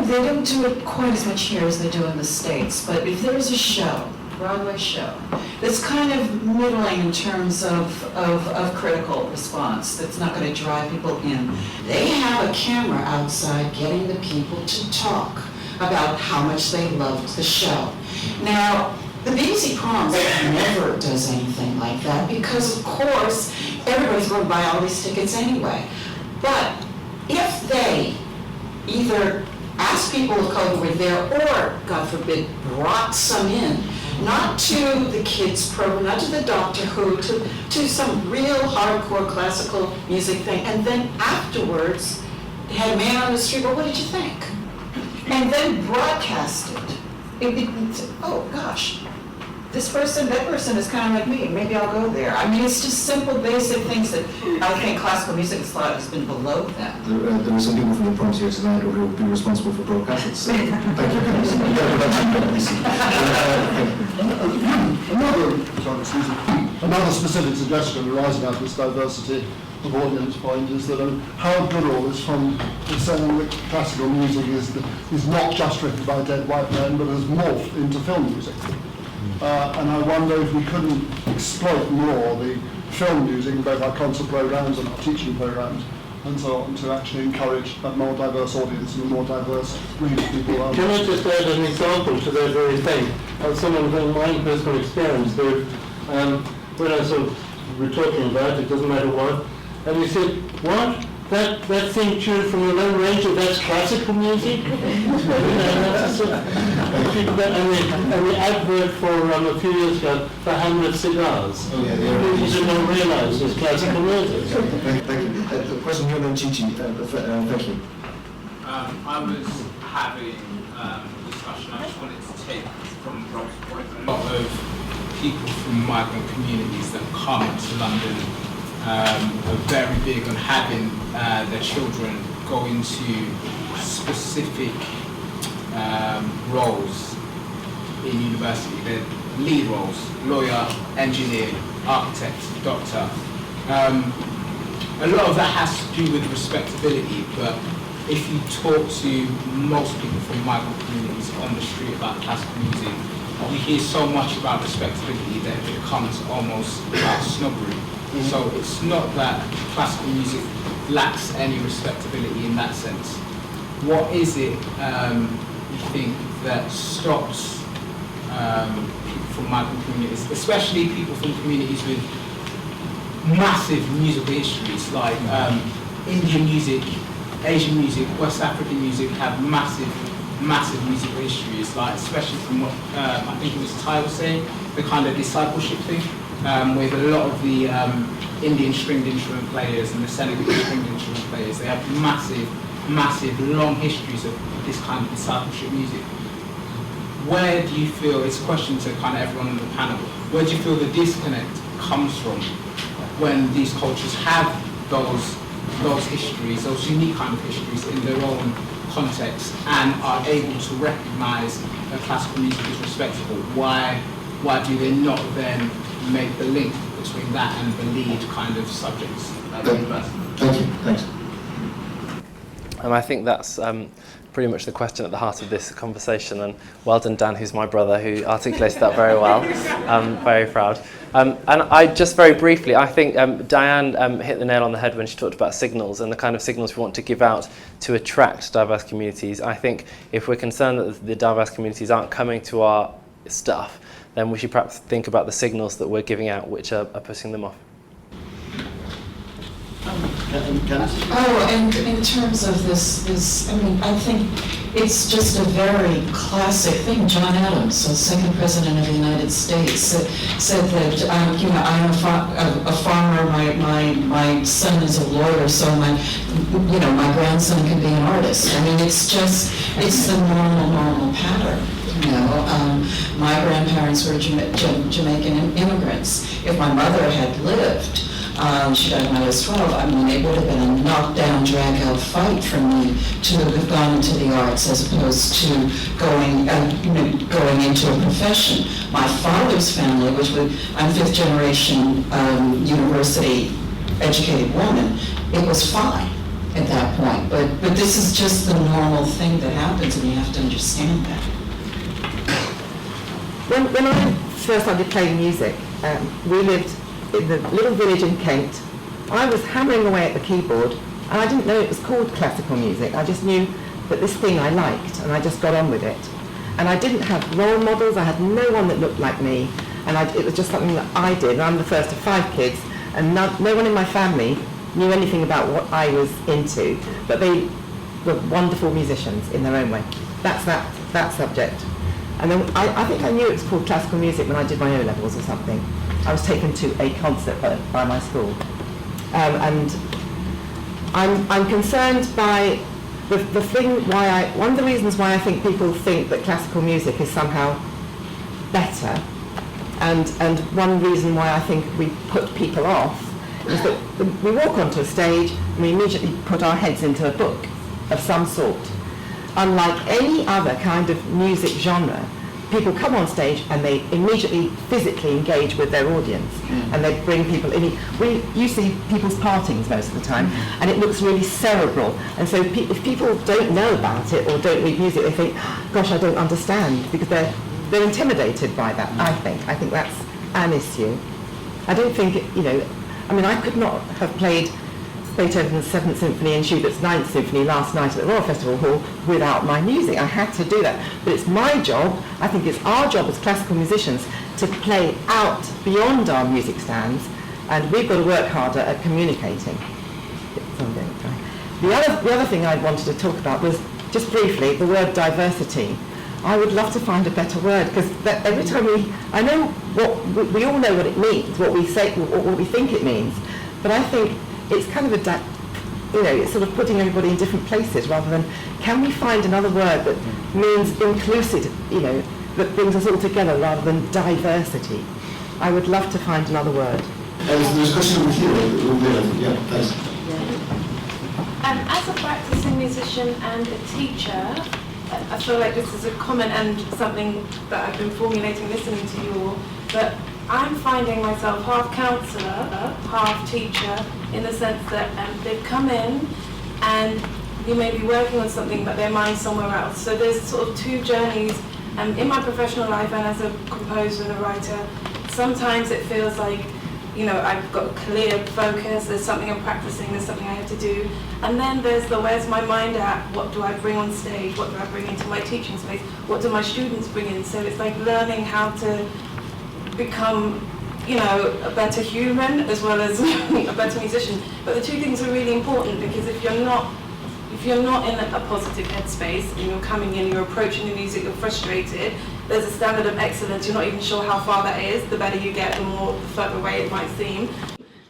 they don't do it quite as much here as they do in the States, but if there's a show, Broadway show, that's kind of middling in terms of critical response, that's not going to drive people in. They have a camera outside getting the people to talk about how much they loved the show. Now, the BBC Proms never does anything like that because, of course, everybody's going to buy all these tickets anyway. But if they either asked people of color who were there or, God forbid, brought some in, not to the kids program, not to the Doctor Who, to some real hardcore classical music thing, and then afterwards had a man on the street, well, what did you think? And then broadcast it. Oh gosh, this person, that person is kind of like me, maybe I'll go there. I mean, it's just simple, basic things that I think classical music has been below that. There are some people from the proms here tonight who will be responsible for broadcasting. So thank you, Candace. Another specific suggestion arising out of this diversity of audience point is that Harold Goodall is saying that classical music is not just written by dead white men, but has morphed into film music. And I wonder if we couldn't exploit more the film music in both our concert programs and our teaching programs and so on to actually encourage a more diverse audience and a more diverse range of people. Can I just add an example to that very thing? Someone from my own personal experience, when I sort of were talking about it, doesn't matter what, and he said, what? That thing tuned from the Lone Ranger, that's classical music? And the advert for a few years ago for Hamlet cigars. Oh, yeah, people didn't realise it's classical music. Thank you. The question here on Gigi, thank you. I was having a discussion, I just wanted to take from Rob's point, a lot of people from migrant communities that come to London are very big on having their children go into specific roles in university. They're lead roles: lawyer, engineer, architect, doctor. A lot of that has to do with respectability, but if you talk to most people from migrant communities on the street about classical music, you hear so much about respectability that it becomes almost about snobbery. So it's not that classical music lacks any respectability in that sense. What is it, you think, that stops people from migrant communities, especially people from communities with massive musical histories, like Indian music, Asian music, West African music have massive musical histories, like especially from what I think it was Ty was saying, the kind of discipleship thing. With a lot of the Indian stringed instrument players and the Senegalese stringed instrument players, they have massive, long histories of this kind of discipleship music. Where do you feel, it's a question to kind of everyone on the panel, where do you feel the disconnect comes from when these cultures have those histories, those unique kind of histories in their own context and are able to recognise that classical music is respectable? Why do they not then make the link between that and the lead kind of subjects? Thank you. Thanks. I think that's pretty much the question at the heart of this conversation, and well done, Dan, who's my brother, who articulated that very well. I'm very proud. And I just very briefly, I think Diane hit the nail on the head when she talked about signals and the kind of signals we want to give out to attract diverse communities. I think if we're concerned that the diverse communities aren't coming to our stuff, then we should perhaps think about the signals that we're giving out which are putting them off. Oh, and in terms of this, I mean, I think it's just a very classic thing. John Adams, the second president of the United States, said that, you know, I am a farmer, my son is a lawyer, so my grandson can be an artist. I mean, it's the normal pattern. You know, my grandparents were Jamaican immigrants. If my mother had lived, she died when I was 12, I mean, it would have been a knockdown, drag-out fight for me to have gone into the arts as opposed to going into a profession. My father's family, I'm fifth generation university educated woman, it was fine at that point. But this is just the normal thing that happens, and you have to understand that. When I first started playing music, we lived in the little village in Kent. I was hammering away at the keyboard, and I didn't know it was called classical music. I just knew that this thing I liked, and I just got on with it. And I didn't have role models. I had no one that looked like me, and it was just something that I did. And I'm the first of 5 kids, and no one in my family knew anything about what I was into, but they were wonderful musicians in their own way. That's that subject. And then I think I knew it was called classical music when I did my O-levels or something. I was taken to a concert by my school. And I'm concerned by the thing one of the reasons why I think people think that classical music is somehow better, and one reason why I think we put people off is that we walk onto a stage and we immediately put our heads into a book of some sort. Unlike any other kind of music genre, people come on stage and they immediately physically engage with their audience, and they bring people in. You see people's partings most of the time, and it looks really cerebral. And so if people don't know about it or don't read music, they think, gosh, I don't understand, because they're intimidated by that. I think that's an issue. I don't think I could not have played Beethoven's 7th Symphony and Schubert's 9th Symphony last night at the Royal Festival Hall without my music. I had to do that. But it's my job, I think it's our job as classical musicians to play out beyond our music stands, and we've got to work harder at communicating. The other thing I wanted to talk about was, just briefly, the word diversity. I would love to find a better word, because every time I know we all know what it means, what we say, what we think it means, but I think it's kind of it's sort of putting everybody in different places, rather than, can we find another word that means inclusive, that brings us all together, rather than diversity. I would love to find another word. There's a question over here. Yeah, thanks. As a practicing musician and a teacher, I feel like this is a comment and something that I've been formulating listening to you all, but I'm finding myself half counsellor, half teacher, in the sense that they've come in and you may be working on something but their mind's somewhere else. So there's sort of two journeys in my professional life and as a composer and a writer. Sometimes it feels like, I've got a clear focus, there's something I'm practicing, there's something I have to do. And then there's the where's my mind at, what do I bring on stage, what do I bring into my teaching space, what do my students bring in? So it's like learning how to become, a better human as well as a better musician. But the two things are really important, because if you're not in a positive headspace and you're coming in, you're approaching the music, you're frustrated, there's a standard of excellence, you're not even sure how far that is. The better you get, the further away it might seem.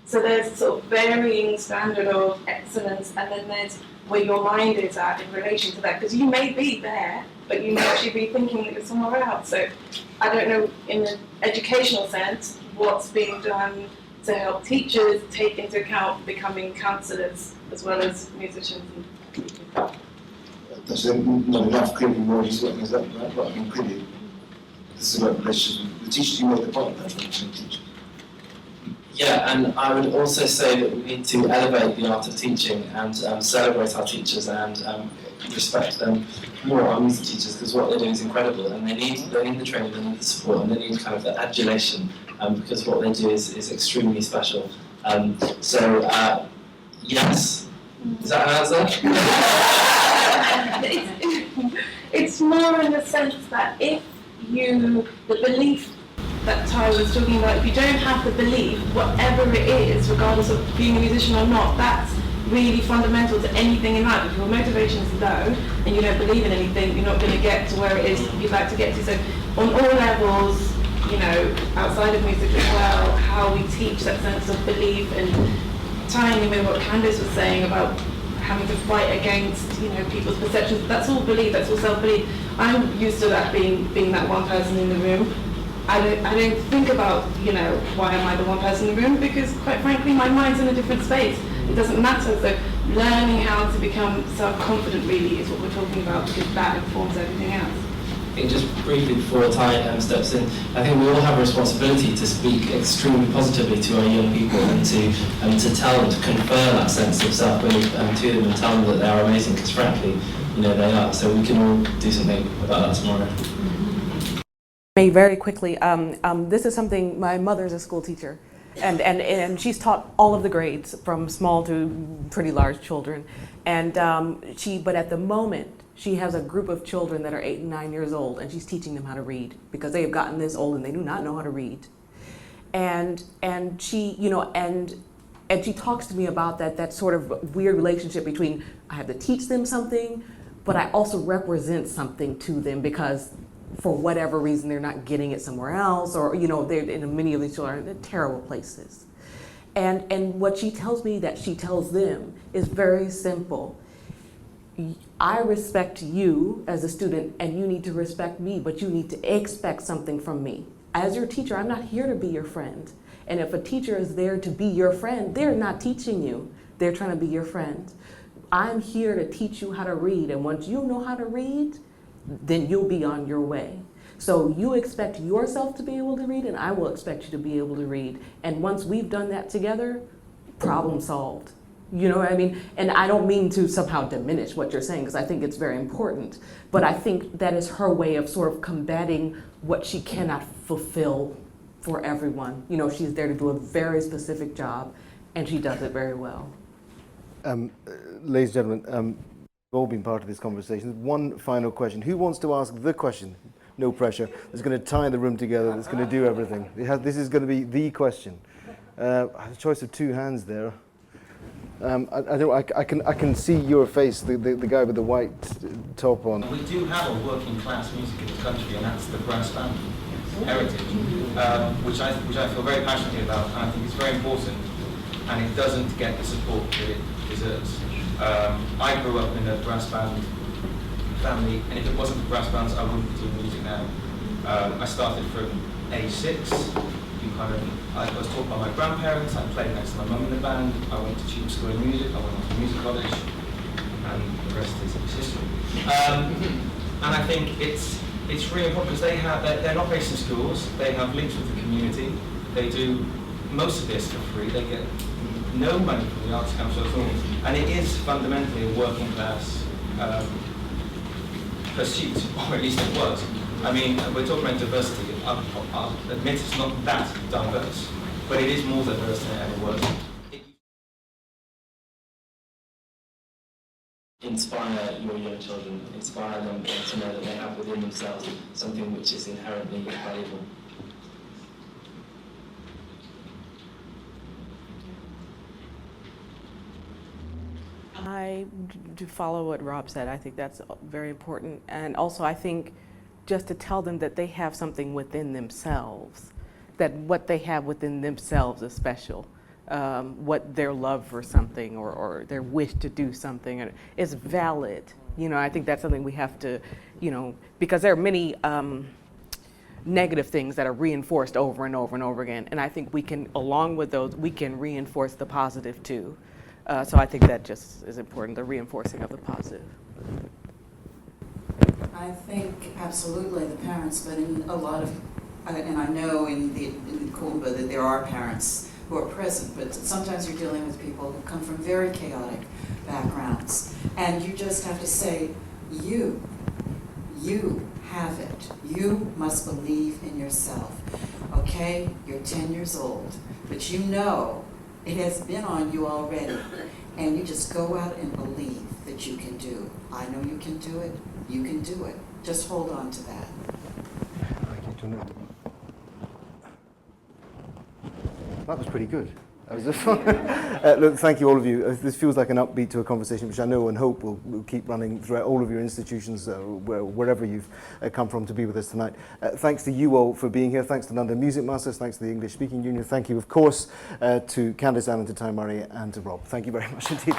So there's sort of varying standard of excellence, and then there's where your mind is at in relation to that, because you may be there, but you may actually be thinking that you're somewhere else. So I don't know, in an educational sense, what's being done to help teachers take into account becoming counsellors as well as musicians. There's not enough clearly more is that right? But I mean, clearly, this is about relationship. The teacher, you make the point that teacher. Yeah, and I would also say that we need to elevate the art of teaching and celebrate our teachers and respect them more, our music teachers, because what they do is incredible, and they need the training, they need the support, and they need kind of the adulation, because what they do is extremely special. Yes, is that an answer? It's more in the sense that the belief that Ty was talking about, if you don't have the belief, whatever it is, regardless of being a musician or not, that's really fundamental to anything in life. If your motivation is low and you don't believe in anything, you're not going to get to where it is you'd like to get to. So on all levels, outside of music as well, how we teach that sense of belief, and tying in with what Candace was saying about having to fight against, people's perceptions, that's all belief, that's all self-belief. I'm used to that being that one person in the room. I don't think about, why am I the one person in the room, because quite frankly my mind's in a different space. It doesn't matter. So learning how to become self-confident really is what we're talking about, because that informs everything else. I think just briefly before Ty steps in, I think we all have a responsibility to speak extremely positively to our young people and to tell them, to confer that sense of self-belief to them and tell them that they are amazing, because frankly, they are. So we can all do something about that tomorrow. Very quickly, this is something, my mother's a school teacher, and she's taught all of the grades from small to pretty large children, and but at the moment she has a group of children that are 8 and 9 years old, and she's teaching them how to read, because they have gotten this old and they do not know how to read, and she and she talks to me about that sort of weird relationship between, I have to teach them something, but I also represent something to them, because for whatever reason they're not getting it somewhere else, or they're in many of these children are in terrible places. And what she tells me that she tells them is very simple. I respect you as a student, and you need to respect me, but you need to expect something from me. As your teacher, I'm not here to be your friend. And if a teacher is there to be your friend, they're not teaching you. They're trying to be your friend. I'm here to teach you how to read, and once you know how to read, then you'll be on your way. So you expect yourself to be able to read, and I will expect you to be able to read. And once we've done that together, problem solved. You know what I mean? And I don't mean to somehow diminish what you're saying, because I think it's very important. But I think that is her way of sort of combating what she cannot fulfill for everyone. You know, she's there to do a very specific job, and she does it very well. Ladies and gentlemen, we've all been part of this conversation. One final question. Who wants to ask the question? No pressure. That's going to tie the room together. That's going to do everything. This is going to be the question. I have a choice of two hands there. I can see your face, the guy with the white top on. We do have a working class music in this country, and that's the brass band heritage, which I feel very passionately about, and I think it's very important, and it doesn't get the support that it deserves. I grew up in a brass band family, and if it wasn't for brass bands, I wouldn't be doing music now. I started from age 6. I was taught by my grandparents. I played next to my mum in the band. I went to tube school in music. I went on to music college, and the rest is history. And I think it's really important because they're not based in schools. They have links with the community. They do most of this for free. They get no money from the Arts Council at all, and it is fundamentally a working class pursuit, or at least it was. I mean, we're talking about diversity. I'll admit it's not that diverse, but it is more diverse than it ever was. Inspire your young children, inspire them to know that they have within themselves something which is inherently valuable. I do follow what Rob said. I think that's very important. And also I think just to tell them that they have something within themselves, that what they have within themselves is special. What their love for something or their wish to do something is valid. You know, I think that's something we have to, you know, because there are many negative things that are reinforced over and over and over again. And I think we can, along with those, we can reinforce the positive too. So I think that just is important, the reinforcing of the positive. I think absolutely the parents, but in a lot of, and I know in Cuba that there are parents who are present, but sometimes you're dealing with people who come from very chaotic backgrounds, and you just have to say, you have it. You must believe in yourself. Okay, you're 10 years old, but you know it has been on you already, and you just go out and believe that you can do. I know you can do it. You can do it. Just hold on to that. That was pretty good. That was fun. Look, thank you all of you. This feels like an upbeat to a conversation which I know and hope will keep running throughout all of your institutions, wherever you've come from to be with us tonight. Thanks to you all for being here. Thanks to London Music Masters. Thanks to the English Speaking Union. Thank you, of course, to Candace, Allen, to Ty Murray, and to Rob. Thank you very much indeed.